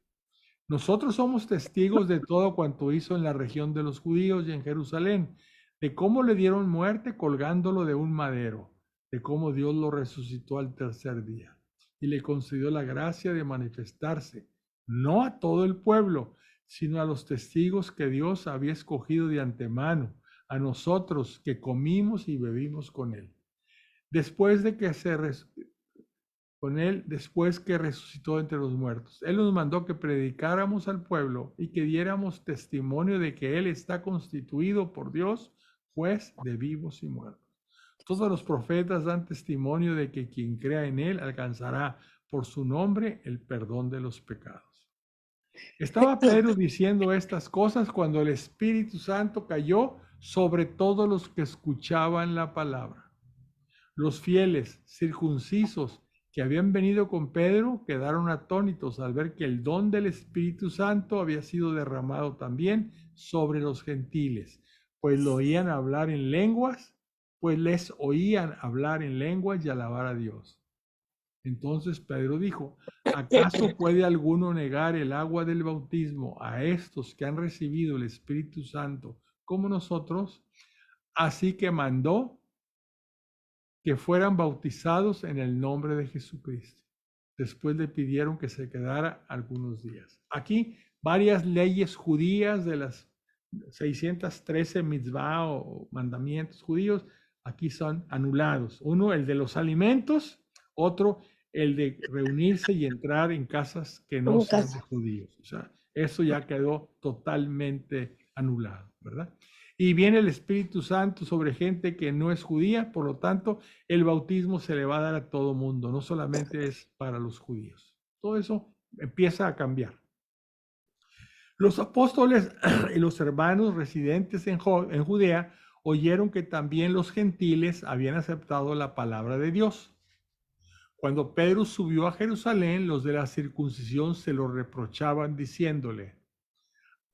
Nosotros somos testigos de todo cuanto hizo en la región de los judíos y en Jerusalén, de cómo le dieron muerte colgándolo de un madero, de cómo Dios lo resucitó al tercer día y le concedió la gracia de manifestarse, no a todo el pueblo, sino a los testigos que Dios había escogido de antemano, a nosotros que comimos y bebimos con él. Después que resucitó entre los muertos. Él nos mandó que predicáramos al pueblo y que diéramos testimonio de que Él está constituido por Dios, juez de vivos y muertos. Todos los profetas dan testimonio de que quien crea en Él alcanzará por su nombre el perdón de los pecados. Estaba Pedro diciendo estas cosas cuando el Espíritu Santo cayó sobre todos los que escuchaban la palabra. Los fieles circuncisos que habían venido con Pedro quedaron atónitos al ver que el don del Espíritu Santo había sido derramado también sobre los gentiles, pues les oían hablar en lenguas y alabar a Dios. Entonces Pedro dijo: ¿acaso puede alguno negar el agua del bautismo a estos que han recibido el Espíritu Santo como nosotros? Así que mandó que fueran bautizados en el nombre de Jesucristo. Después le pidieron que se quedara algunos días. Aquí varias leyes judías de las 613 mitzvah o mandamientos judíos, aquí son anulados. Uno, el de los alimentos; otro, el de reunirse y entrar en casas que no sean de judíos. O sea, eso ya quedó totalmente anulado, ¿verdad? Y viene el Espíritu Santo sobre gente que no es judía, por lo tanto, el bautismo se le va a dar a todo mundo, no solamente es para los judíos. Todo eso empieza a cambiar. Los apóstoles y los hermanos residentes en Judea oyeron que también los gentiles habían aceptado la palabra de Dios. Cuando Pedro subió a Jerusalén, los de la circuncisión se lo reprochaban diciéndole: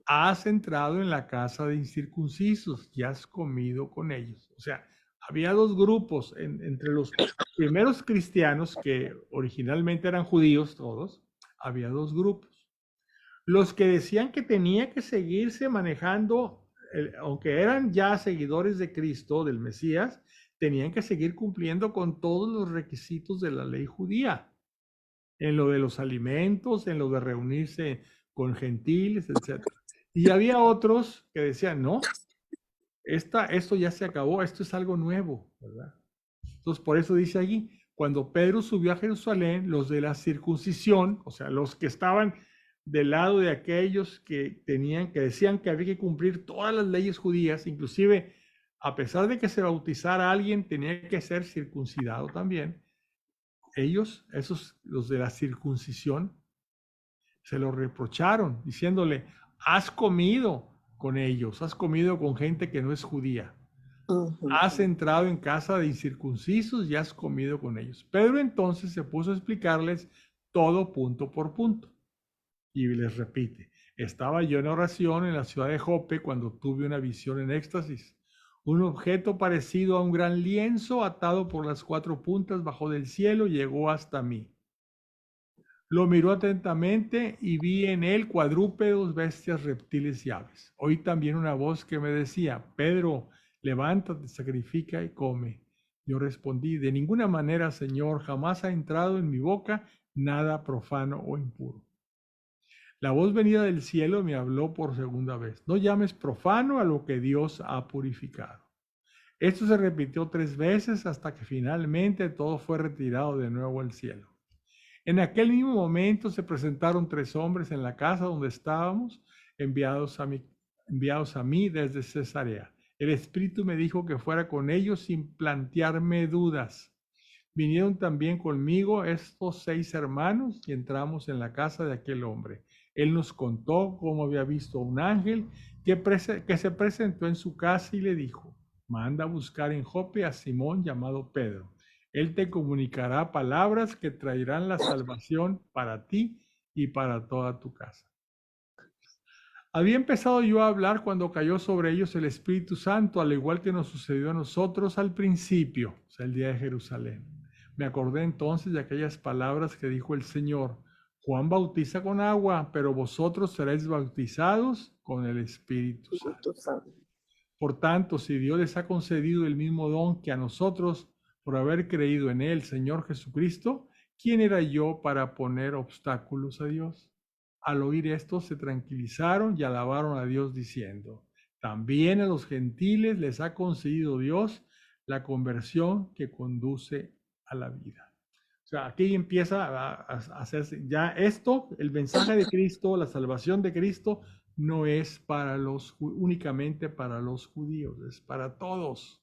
has entrado en la casa de incircuncisos y has comido con ellos. O sea, había dos grupos entre los primeros cristianos, que originalmente eran judíos todos. Había dos grupos: los que decían que tenía que seguirse manejando, aunque eran ya seguidores de Cristo, del Mesías, tenían que seguir cumpliendo con todos los requisitos de la ley judía, en lo de los alimentos, en lo de reunirse con gentiles, etc. Y había otros que decían: no, esto ya se acabó, esto es algo nuevo, ¿verdad? Entonces, por eso dice allí, cuando Pedro subió a Jerusalén, los de la circuncisión, o sea, los que estaban del lado de aquellos que decían que había que cumplir todas las leyes judías, inclusive a pesar de que se bautizara a alguien, tenía que ser circuncidado también. Los de la circuncisión, se lo reprocharon, diciéndole: has comido con ellos, has comido con gente que no es judía. Has entrado en casa de incircuncisos y has comido con ellos. Pedro entonces se puso a explicarles todo punto por punto. Y les repite: estaba yo en oración en la ciudad de Jope cuando tuve una visión en éxtasis. Un objeto parecido a un gran lienzo atado por las cuatro puntas bajó del cielo y llegó hasta mí. Lo miró atentamente y vi en él cuadrúpedos, bestias, reptiles y aves. Oí también una voz que me decía: Pedro, levántate, sacrifica y come. Yo respondí: de ninguna manera, Señor, jamás ha entrado en mi boca nada profano o impuro. La voz venida del cielo me habló por segunda vez: no llames profano a lo que Dios ha purificado. Esto se repitió 3 veces hasta que finalmente todo fue retirado de nuevo al cielo. En aquel mismo momento se presentaron 3 hombres en la casa donde estábamos, enviados a mí desde Cesarea. El Espíritu me dijo que fuera con ellos sin plantearme dudas. Vinieron también conmigo estos 6 hermanos y entramos en la casa de aquel hombre. Él nos contó cómo había visto un ángel que se presentó en su casa y le dijo: manda a buscar en Jope a Simón llamado Pedro. Él te comunicará palabras que traerán la salvación para ti y para toda tu casa. Había empezado yo a hablar cuando cayó sobre ellos el Espíritu Santo, al igual que nos sucedió a nosotros al principio, o sea, el día de Jerusalén. Me acordé entonces de aquellas palabras que dijo el Señor: Juan bautiza con agua, pero vosotros seréis bautizados con el Espíritu Santo. Por tanto, si Dios les ha concedido el mismo don que a nosotros por haber creído en Él, Señor Jesucristo, ¿quién era yo para poner obstáculos a Dios? Al oír esto, se tranquilizaron y alabaron a Dios diciendo: también a los gentiles les ha concedido Dios la conversión que conduce a la vida. O sea, aquí empieza a hacerse ya esto, el mensaje de Cristo, la salvación de Cristo, no es para únicamente para los judíos, es para todos.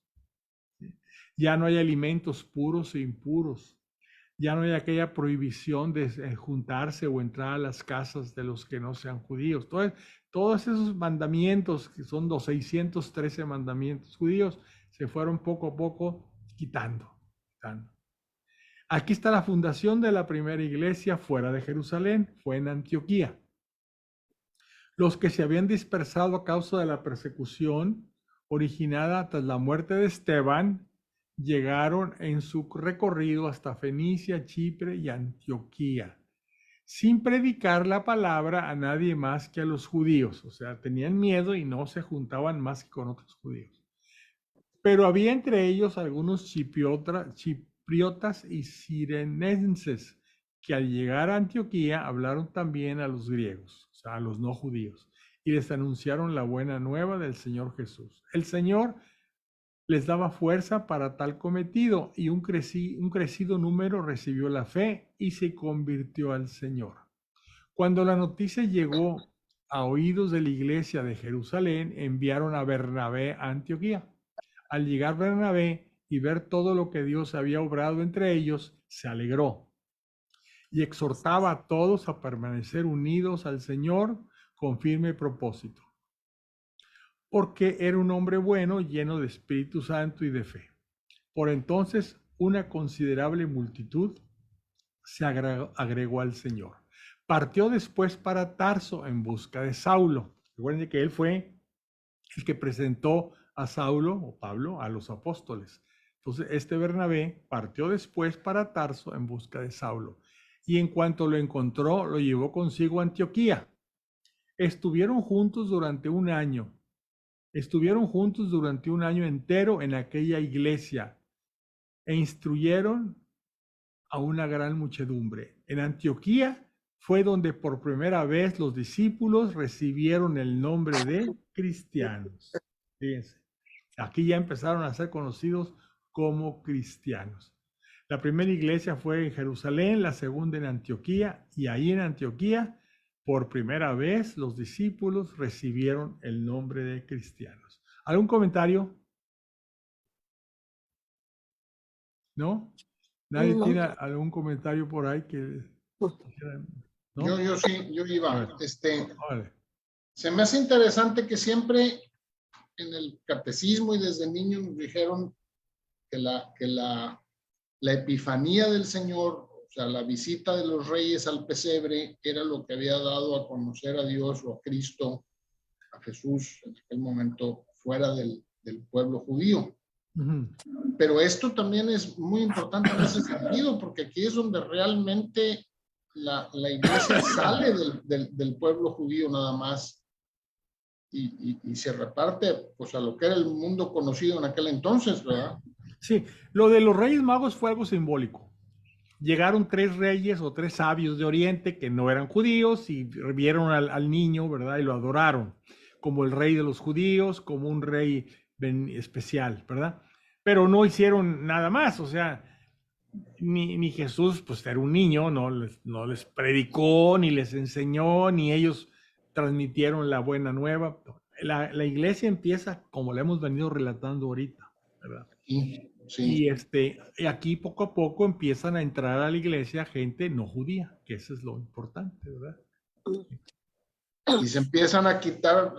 Ya no hay alimentos puros e impuros. Ya no hay aquella prohibición de juntarse o entrar a las casas de los que no sean judíos. Todos esos mandamientos, que son los 613 mandamientos judíos, se fueron poco a poco quitando. Aquí está la fundación de la primera iglesia fuera de Jerusalén, fue en Antioquía. Los que se habían dispersado a causa de la persecución originada tras la muerte de Esteban, llegaron en su recorrido hasta Fenicia, Chipre y Antioquía, sin predicar la palabra a nadie más que a los judíos. O sea, tenían miedo y no se juntaban más que con otros judíos. Pero había entre ellos algunos chipriotas y cirenenses, que al llegar a Antioquía hablaron también a los griegos, o sea, a los no judíos, y les anunciaron la buena nueva del Señor Jesús. El Señor les daba fuerza para tal cometido, y un crecido número recibió la fe y se convirtió al Señor. Cuando la noticia llegó a oídos de la iglesia de Jerusalén, enviaron a Bernabé a Antioquía. Al llegar Bernabé y ver todo lo que Dios había obrado entre ellos, se alegró y exhortaba a todos a permanecer unidos al Señor con firme propósito, porque era un hombre bueno, lleno de Espíritu Santo y de fe. Por entonces, una considerable multitud se agregó al Señor. Partió después para Tarso en busca de Saulo. Recuerden que él fue el que presentó a Saulo o Pablo a los apóstoles. Entonces, este Bernabé partió después para Tarso en busca de Saulo, y en cuanto lo encontró, lo llevó consigo a Antioquía. Estuvieron juntos durante un año entero en aquella iglesia e instruyeron a una gran muchedumbre. En Antioquía fue donde por primera vez los discípulos recibieron el nombre de cristianos. Fíjense, aquí ya empezaron a ser conocidos como cristianos. La primera iglesia fue en Jerusalén, la segunda en Antioquía, y ahí en Antioquía, por primera vez, los discípulos recibieron el nombre de cristianos. ¿Algún comentario? ¿No? ¿Nadie tiene algún comentario por ahí que quisieran? ¿No? Yo sí, yo iba. Vale. Se me hace interesante que siempre en el catecismo y desde niño nos dijeron que la epifanía del Señor, o sea, la visita de los reyes al pesebre, era lo que había dado a conocer a Dios o a Cristo, a Jesús, en aquel momento fuera del pueblo judío. Pero esto también es muy importante en ese sentido, porque aquí es donde realmente la iglesia sale del pueblo judío nada más y se reparte pues a lo que era el mundo conocido en aquel entonces, ¿verdad? Sí, lo de los Reyes Magos fue algo simbólico. Llegaron 3 reyes o 3 sabios de Oriente que no eran judíos y vieron al niño, ¿verdad? Y lo adoraron como el rey de los judíos, como un rey especial, ¿verdad? Pero no hicieron nada más, o sea, ni Jesús, pues era un niño, no les predicó, ni les enseñó, ni ellos transmitieron la buena nueva. la iglesia empieza como la hemos venido relatando ahorita, ¿verdad? Sí, Y, sí. y aquí poco a poco empiezan a entrar a la iglesia gente no judía, que eso es lo importante, ¿verdad? Y se empiezan a quitar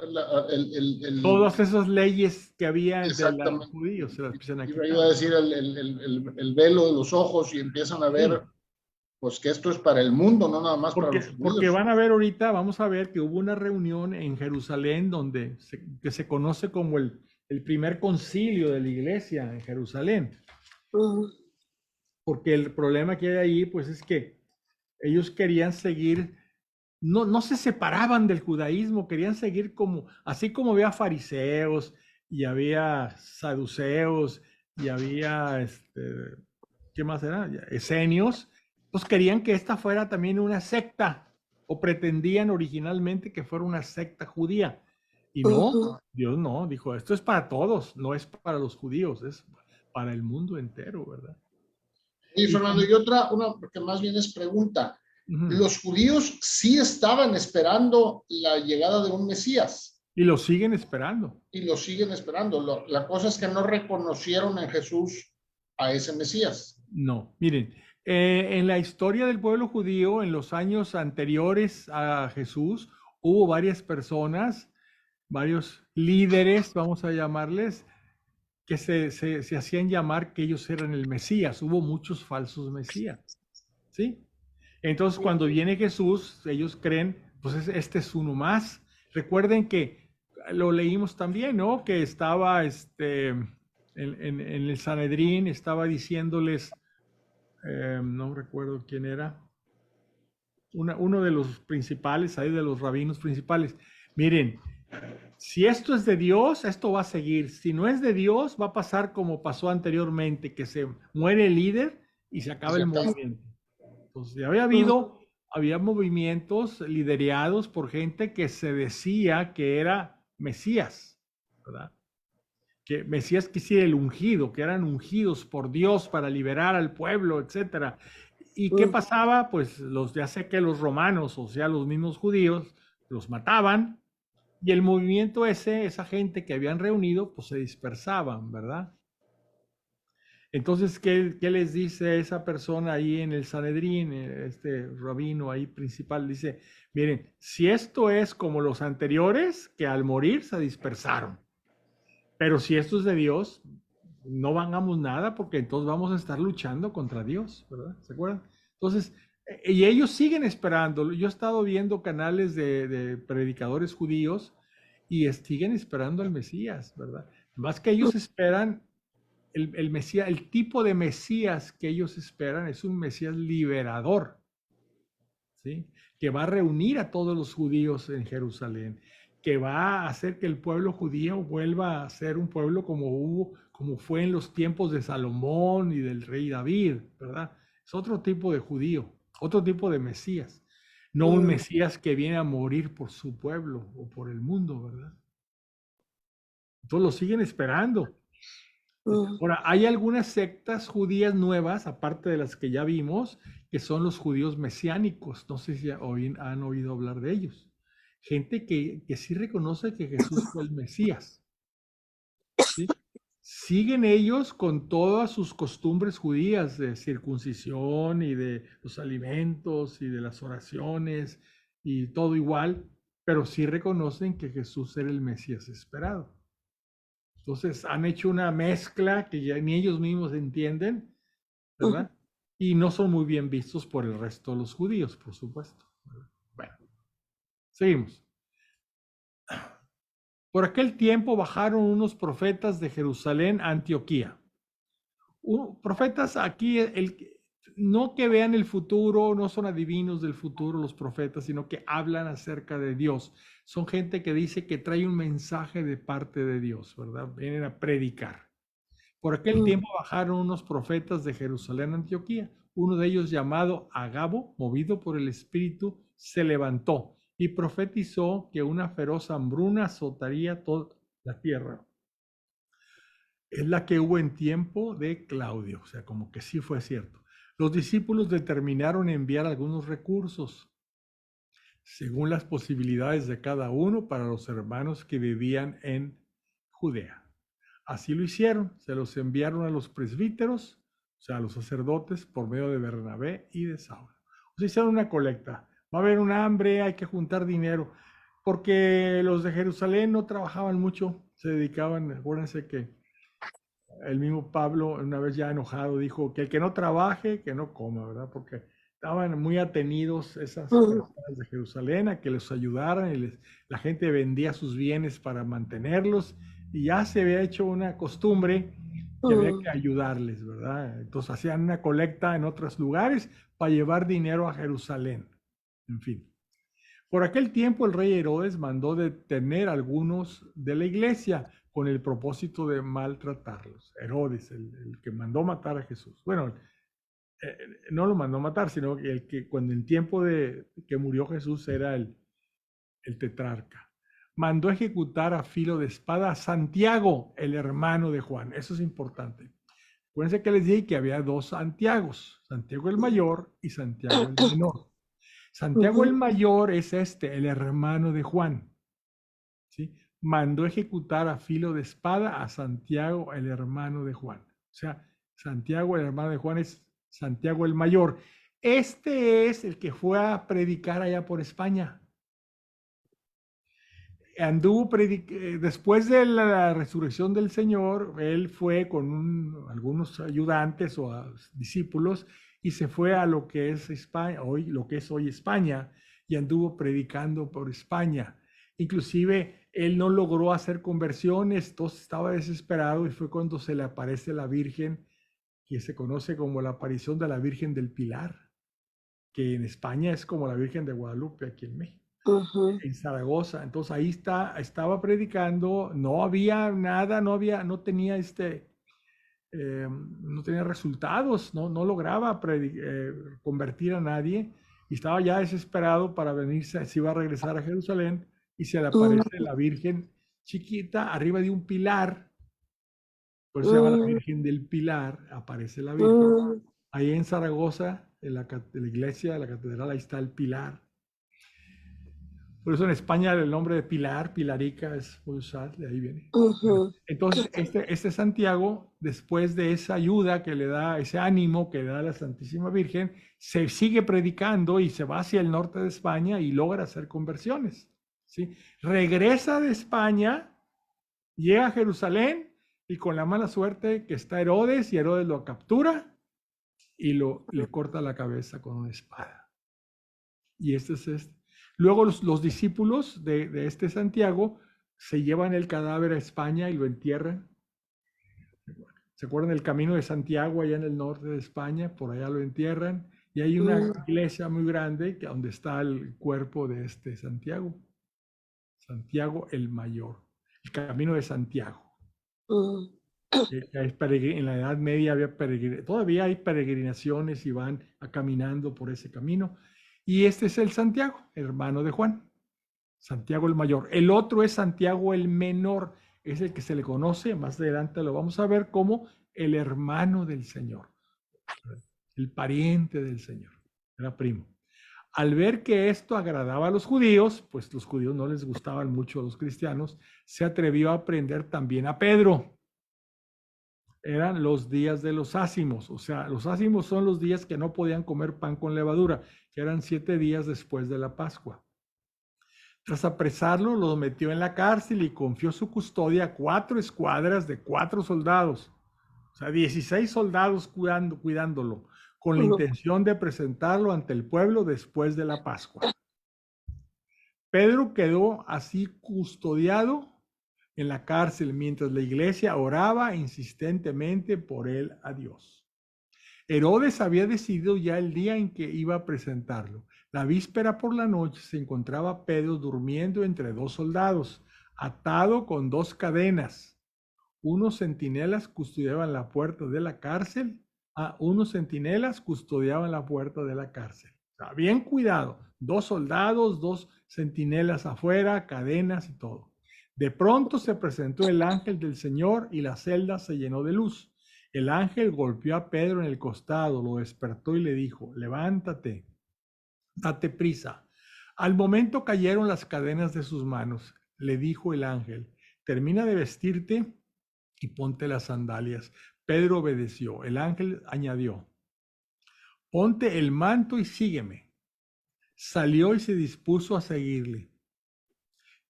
Todas esas leyes que había de los exactamente, judíos se las empiezan a iba a quitar. decir el velo de los ojos y empiezan a ver, Sí, pues que esto es para el mundo, no nada más para los porque judíos. van a ver ahorita, vamos a ver que hubo una reunión en Jerusalén que se conoce como el primer concilio de la iglesia en Jerusalén. Porque el problema que hay ahí, pues es que ellos querían seguir, no se separaban del judaísmo, querían seguir como, así como había fariseos y había saduceos y había, ¿qué más era? Esenios, pues querían que esta fuera también una secta, o pretendían originalmente que fuera una secta judía. Y no, Dios no, dijo, esto es para todos, no es para los judíos, es para el mundo entero, ¿verdad? Y Y Fernando, como, y otra, una que más bien es pregunta. ujú. Los judíos sí estaban esperando la llegada de un Mesías Y lo siguen esperando. y lo siguen esperando. La cosa es que no reconocieron en Jesús a ese Mesías. No, miren, en la historia del pueblo judío, en los años anteriores a Jesús, hubo varias personas, varios líderes, vamos a llamarles, que se hacían llamar que ellos eran el Mesías. Hubo muchos falsos Mesías, ¿sí? Entonces, cuando viene Jesús, ellos creen, pues este es uno más. Recuerden que lo leímos también, ¿no? Que estaba en el Sanedrín, estaba diciéndoles, no recuerdo quién era, uno de los principales, ahí de los rabinos principales. Miren, si esto es de Dios, esto va a seguir. Si no es de Dios, va a pasar como pasó anteriormente, que se muere el líder y se Y acaba se el acaba. movimiento. Entonces, ya había movimientos liderados por gente que se decía que era Mesías, ¿verdad? Que Mesías quisiera el ungido, que eran ungidos por Dios para liberar al pueblo, etcétera. ¿Y qué pasaba? Pues ya sé que los romanos, o sea, los mismos judíos, los mataban y el movimiento esa gente que habían reunido, pues se dispersaban, ¿verdad? Entonces, ¿qué les dice esa persona ahí en el Sanedrín, este rabino ahí principal? Dice, miren, si esto es como los anteriores, que al morir se dispersaron, pero si esto es de Dios, no hagamos nada porque entonces vamos a estar luchando contra Dios, ¿verdad? ¿Se acuerdan? Entonces, y ellos siguen esperando. Yo he estado viendo canales de predicadores judíos y siguen esperando al Mesías, ¿verdad? Más que ellos esperan el Mesías, el tipo de Mesías que ellos esperan es un Mesías liberador, ¿sí? Que va a reunir a todos los judíos en Jerusalén, que va a hacer que el pueblo judío vuelva a ser un pueblo como fue en los tiempos de Salomón y del rey David, ¿verdad? Es otro tipo de judío, otro tipo de Mesías, no un Mesías que viene a morir por su pueblo o por el mundo, ¿verdad? Entonces lo siguen esperando. Ahora, hay algunas sectas judías nuevas, aparte de las que ya vimos, que son los judíos mesiánicos. No sé si han oído hablar de ellos. Gente que sí reconoce que Jesús fue el Mesías, ¿sí? Siguen ellos con todas sus costumbres judías de circuncisión y de los alimentos y de las oraciones y todo igual, pero sí reconocen que Jesús era el Mesías esperado. Entonces han hecho una mezcla que ya ni ellos mismos entienden, ¿verdad? Y no son muy bien vistos por el resto de los judíos, por supuesto. Bueno, seguimos. Por aquel tiempo bajaron unos profetas de Jerusalén a Antioquía. Profetas aquí, no que vean el futuro, no son adivinos del futuro los profetas, sino que hablan acerca de Dios. Son gente que dice que trae un mensaje de parte de Dios, ¿verdad? Vienen a predicar. Por aquel tiempo bajaron unos profetas de Jerusalén a Antioquía. Uno de ellos, llamado Agabo, movido por el Espíritu, se levantó y profetizó que una feroz hambruna azotaría toda la tierra. Es la que hubo en tiempo de Claudio, o sea, como que sí fue cierto. Los discípulos determinaron enviar algunos recursos. según las posibilidades de cada uno para los hermanos que vivían en Judea. Así lo hicieron, se los enviaron a los presbíteros, o sea, a los sacerdotes, por medio de Bernabé y de Saulo. O sea, hicieron una colecta. Va a haber un hambre, hay que juntar dinero, porque los de Jerusalén no trabajaban mucho, se dedicaban, acuérdense que el mismo Pablo, una vez ya enojado, dijo que el que no trabaje, que no coma, ¿verdad? Porque estaban muy atenidos esas personas de Jerusalén a que les ayudaran y la gente vendía sus bienes para mantenerlos y ya se había hecho una costumbre que había que ayudarles, ¿verdad? Entonces hacían una colecta en otros lugares para llevar dinero a Jerusalén. En fin. Por aquel tiempo el rey Herodes mandó detener a algunos de la iglesia con el propósito de maltratarlos. Herodes, el que mandó matar a Jesús. Bueno, no lo mandó matar, sino el que cuando en tiempo de que murió Jesús era el tetrarca. Mandó ejecutar a filo de espada a Santiago, el hermano de Juan. Eso es importante. Acuérdense que les dije que había dos Santiagos, Santiago el mayor y Santiago el menor. Santiago el mayor es el hermano de Juan. ¿Sí? Mandó ejecutar a filo de espada a Santiago, el hermano de Juan. O sea, Santiago, el hermano de Juan, es Santiago el mayor. Este es el que fue a predicar allá por España. Anduvo después de la resurrección del Señor, él fue con algunos ayudantes o discípulos y se fue a lo que es España, lo que es hoy España, y anduvo predicando por España. Inclusive él no logró hacer conversiones, entonces estaba desesperado y fue cuando se le aparece la Virgen, que se conoce como la aparición de la Virgen del Pilar, que en España es como la Virgen de Guadalupe aquí en México. En Zaragoza. Entonces ahí estaba predicando, no había nada, no tenía no tenía resultados, no lograba convertir a nadie y estaba ya desesperado para venirse, se iba a regresar a Jerusalén y se le aparece la Virgen chiquita arriba de un pilar, por eso se llama la Virgen del Pilar, aparece la Virgen. Ahí en Zaragoza, en la iglesia, de la catedral, ahí está el pilar. Por eso en España el nombre de Pilar, Pilarica, es muy usado, de ahí viene. Entonces, este Santiago, después de esa ayuda que le da, ese ánimo que le da la Santísima Virgen, se sigue predicando y se va hacia el norte de España y logra hacer conversiones. ¿Sí? Regresa de España, llega a Jerusalén y con la mala suerte que está Herodes, y Herodes lo captura y le corta la cabeza con una espada. Y este es Luego los discípulos de este Santiago se llevan el cadáver a España y lo entierran. ¿Se acuerdan del camino de Santiago allá en el norte de España? Por allá lo entierran. Y hay una iglesia muy grande donde está el cuerpo de este Santiago. Santiago el Mayor. El camino de Santiago. En la Edad Media todavía hay peregrinaciones y van caminando por ese camino. Y este es el Santiago, hermano de Juan, Santiago el mayor. El otro es Santiago el menor, es el que se le conoce, más adelante lo vamos a ver, como el hermano del Señor, el pariente del Señor, era primo. Al ver que esto agradaba a los judíos, pues los judíos no les gustaban mucho a los cristianos, se atrevió a prender también a Pedro. Eran los días de los ácimos, o sea, los ácimos son los días que no podían comer pan con levadura, que eran 7 días después de la Pascua. Tras apresarlo, lo metió en la cárcel y confió su custodia a 4 escuadras de 4 soldados, o sea, 16 soldados cuidándolo, con la intención de presentarlo ante el pueblo después de la Pascua. Pedro quedó así custodiado en la cárcel mientras la iglesia oraba insistentemente por él a Dios. Herodes había decidido ya el día en que iba a presentarlo. La víspera por la noche se encontraba Pedro durmiendo entre 2 soldados, atado con 2 cadenas. Unos centinelas custodiaban la puerta de la cárcel. Unos centinelas custodiaban la puerta de la cárcel. O sea, bien cuidado. 2 soldados, 2 centinelas afuera, cadenas y todo. De pronto se presentó el ángel del Señor y la celda se llenó de luz. El ángel golpeó a Pedro en el costado, lo despertó y le dijo: levántate, date prisa. Al momento cayeron las cadenas de sus manos. Le dijo el ángel, termina de vestirte y ponte las sandalias. Pedro obedeció. El ángel añadió, ponte el manto y sígueme. Salió y se dispuso a seguirle,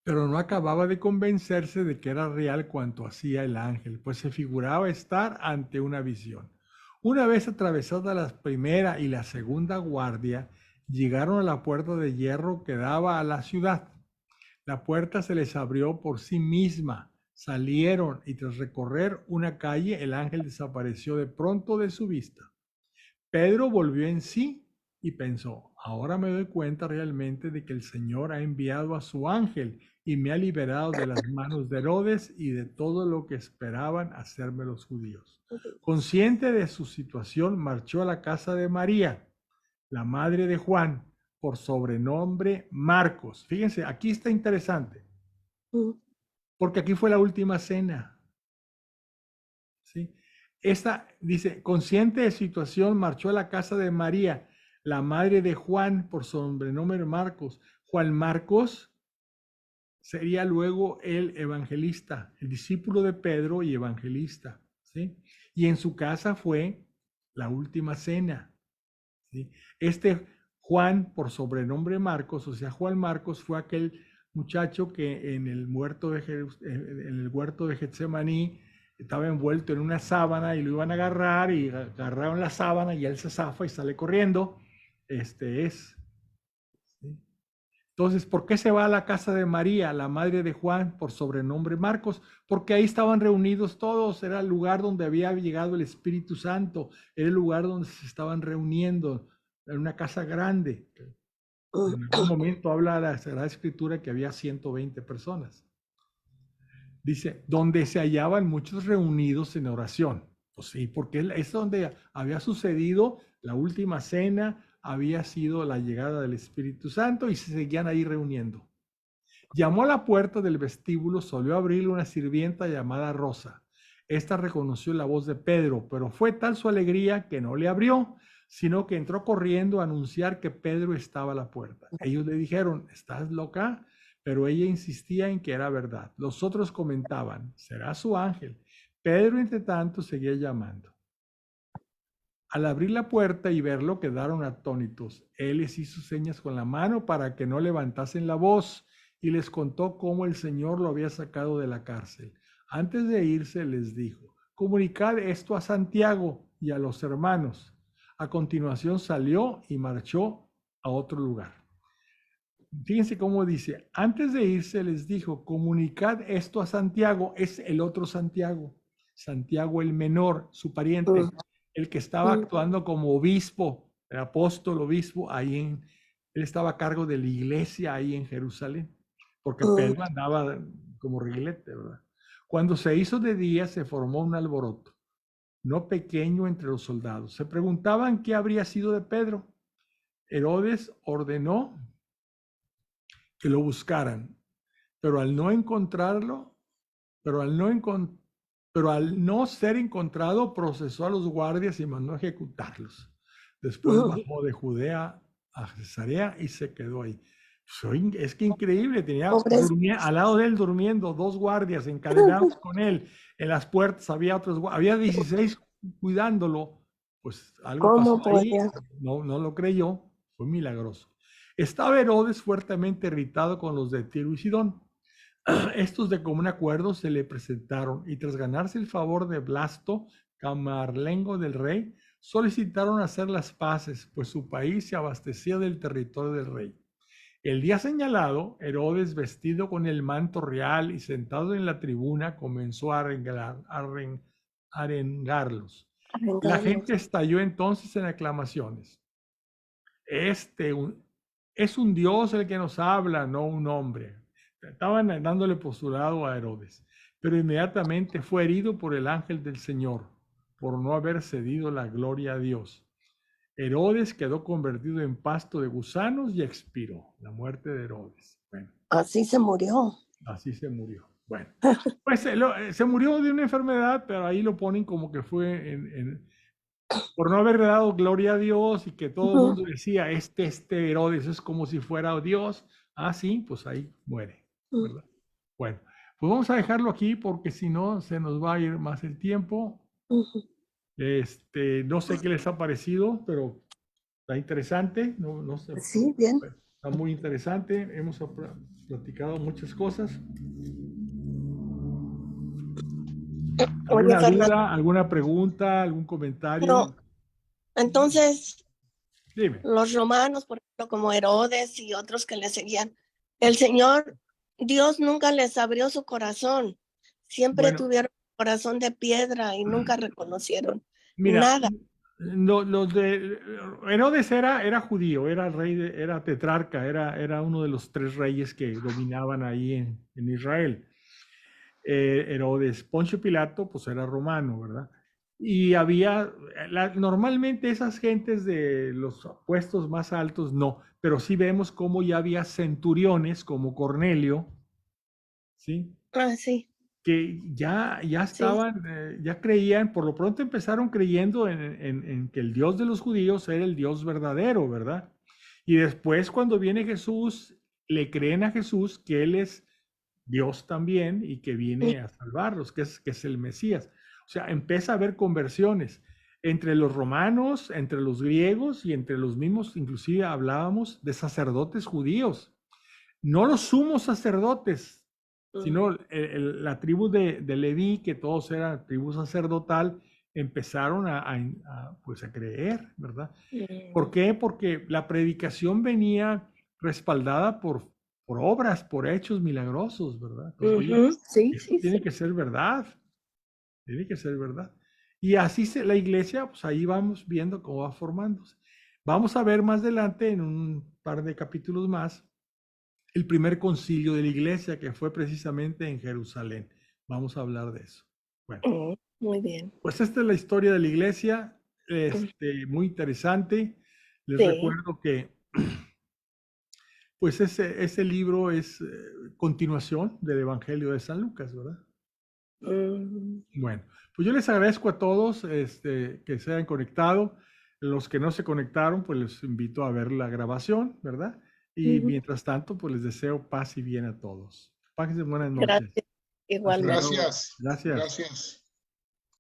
pero no acababa de convencerse de que era real cuanto hacía el ángel, pues se figuraba estar ante una visión. Una vez atravesada la primera y la segunda guardia, llegaron a la puerta de hierro que daba a la ciudad. La puerta se les abrió por sí misma. Salieron y tras recorrer una calle, el ángel desapareció de pronto de su vista. Pedro volvió en sí y pensó, ahora me doy cuenta realmente de que el Señor ha enviado a su ángel y me ha liberado de las manos de Herodes y de todo lo que esperaban hacerme los judíos. Consciente de su situación, marchó a la casa de María, la madre de Juan, por sobrenombre Marcos. Fíjense, aquí está interesante, porque aquí fue la última cena. ¿Sí? Esta dice, consciente de situación, marchó a la casa de María, la madre de Juan, por sobrenombre Marcos. Juan Marcos sería luego el evangelista, el discípulo de Pedro y evangelista. ¿Sí? Y en su casa fue la última cena. ¿Sí? Este Juan, por sobrenombre Marcos, o sea, Juan Marcos fue aquel muchacho que en el huerto de Getsemaní estaba envuelto en una sábana y lo iban a agarrar y agarraron la sábana y él se zafa y sale corriendo. Este es. ¿Sí? Entonces, ¿por qué se va a la casa de María, la madre de Juan, por sobrenombre Marcos? Porque ahí estaban reunidos todos, era el lugar donde había llegado el Espíritu Santo, era el lugar donde se estaban reuniendo, en una casa grande. En algún momento habla la Sagrada Escritura que había 120 personas. Dice, donde se hallaban muchos reunidos en oración. Pues sí, porque es donde había sucedido la última cena, había sido la llegada del Espíritu Santo y se seguían ahí reuniendo. Llamó a la puerta del vestíbulo, solió abrirle una sirvienta llamada Rosa. Esta reconoció la voz de Pedro, pero fue tal su alegría que no le abrió, sino que entró corriendo a anunciar que Pedro estaba a la puerta. Ellos le dijeron, ¿estás loca? Pero ella insistía en que era verdad. Los otros comentaban, será su ángel. Pedro, entre tanto, seguía llamando. Al abrir la puerta y verlo, quedaron atónitos. Él les hizo señas con la mano para que no levantasen la voz y les contó cómo el Señor lo había sacado de la cárcel. Antes de irse, les dijo, comunicad esto a Santiago y a los hermanos. A continuación salió y marchó a otro lugar. Fíjense cómo dice, antes de irse les dijo, comunicad esto a Santiago, es el otro Santiago, Santiago el menor, su pariente, el que estaba actuando como obispo, el apóstol obispo, él estaba a cargo de la iglesia ahí en Jerusalén, porque Pedro andaba como reguilete, ¿verdad? Cuando se hizo de día se formó un alboroto, no pequeño entre los soldados. Se preguntaban qué habría sido de Pedro. Herodes ordenó que lo buscaran, pero al no encontrarlo, pero al no ser encontrado, procesó a los guardias y mandó a ejecutarlos. Después bajó de Judea a Cesarea y se quedó ahí. Es que increíble, al lado de él durmiendo 2 guardias encadenados con él. En las puertas había otros, había 16 cuidándolo. Pues algo pasó ahí, no lo creyó, fue milagroso. Estaba Herodes fuertemente irritado con los de Tiro y Sidón. Estos de común acuerdo se le presentaron y tras ganarse el favor de Blasto, camarlengo del rey, solicitaron hacer las paces, pues su país se abastecía del territorio del rey. El día señalado, Herodes, vestido con el manto real y sentado en la tribuna, comenzó a arengarlos. La gente estalló entonces en aclamaciones. Es un Dios el que nos habla, no un hombre. Estaban dándole postulado a Herodes, pero inmediatamente fue herido por el ángel del Señor, por no haber cedido la gloria a Dios. Herodes quedó convertido en pasto de gusanos y expiró. La muerte de Herodes. Bueno, así se murió. Así se murió. Bueno, pues se murió de una enfermedad, pero ahí lo ponen como que fue por no haber dado gloria a Dios y que todo el Ujú, mundo decía, este Herodes es como si fuera Dios. Ah, sí, pues ahí muere, ujú, ¿verdad? Bueno, pues vamos a dejarlo aquí porque si no se nos va a ir más el tiempo. ujú. No sé qué les ha parecido, pero está interesante, no sé, Sí, bien. está muy interesante. Hemos platicado muchas cosas. Oye, ¿Alguna Fernando, duda, alguna pregunta, algún comentario? no, entonces Dime. los romanos, por ejemplo, como Herodes y otros que le seguían, el Señor, Dios nunca les abrió su corazón. Siempre Bueno, tuvieron corazón de piedra y nunca reconocieron mira, nada. los de Herodes era judío, era rey, era tetrarca, era uno de los 3 reyes que dominaban ahí en Israel. Herodes, Poncio Pilato, pues era romano, ¿verdad? Y había, normalmente esas gentes de los puestos más altos, no, pero sí vemos cómo ya había centuriones como Cornelio, ¿sí? Ah, sí, Que ya sí. estaban, ya creían, por lo pronto empezaron creyendo en que el Dios de los judíos era el Dios verdadero, ¿verdad? Y después cuando viene Jesús, le creen a Jesús que Él es Dios también y que viene a salvarlos, que es el Mesías. O sea, empieza a haber conversiones entre los romanos, entre los griegos y entre los mismos, inclusive hablábamos de sacerdotes judíos, no los sumos sacerdotes, sino la tribu de Leví, que todos eran tribu sacerdotal, empezaron pues a creer, ¿verdad? ¿Por qué? Porque la predicación venía respaldada por obras, por hechos milagrosos, ¿verdad? Entonces, oye, Ujú, sí, esto sí, tiene sí. que ser verdad, tiene que ser verdad. Y así la iglesia, pues ahí vamos viendo cómo va formándose. Vamos a ver más adelante, en un par de capítulos más, el primer concilio de la iglesia que fue precisamente en Jerusalén. Vamos a hablar de eso. Bueno, Muy bien. pues esta es la historia de la iglesia, muy interesante. Les Sí. recuerdo que pues ese libro es continuación del Evangelio de San Lucas, ¿verdad? Mm, Bueno, pues yo les agradezco a todos que se hayan conectado. Los que no se conectaron, pues les invito a ver la grabación, ¿verdad? Y ujú. mientras tanto, pues les deseo paz y bien a todos. Pásense buenas noches. Gracias. Hasta Igualmente. luego. Gracias, Gracias. gracias.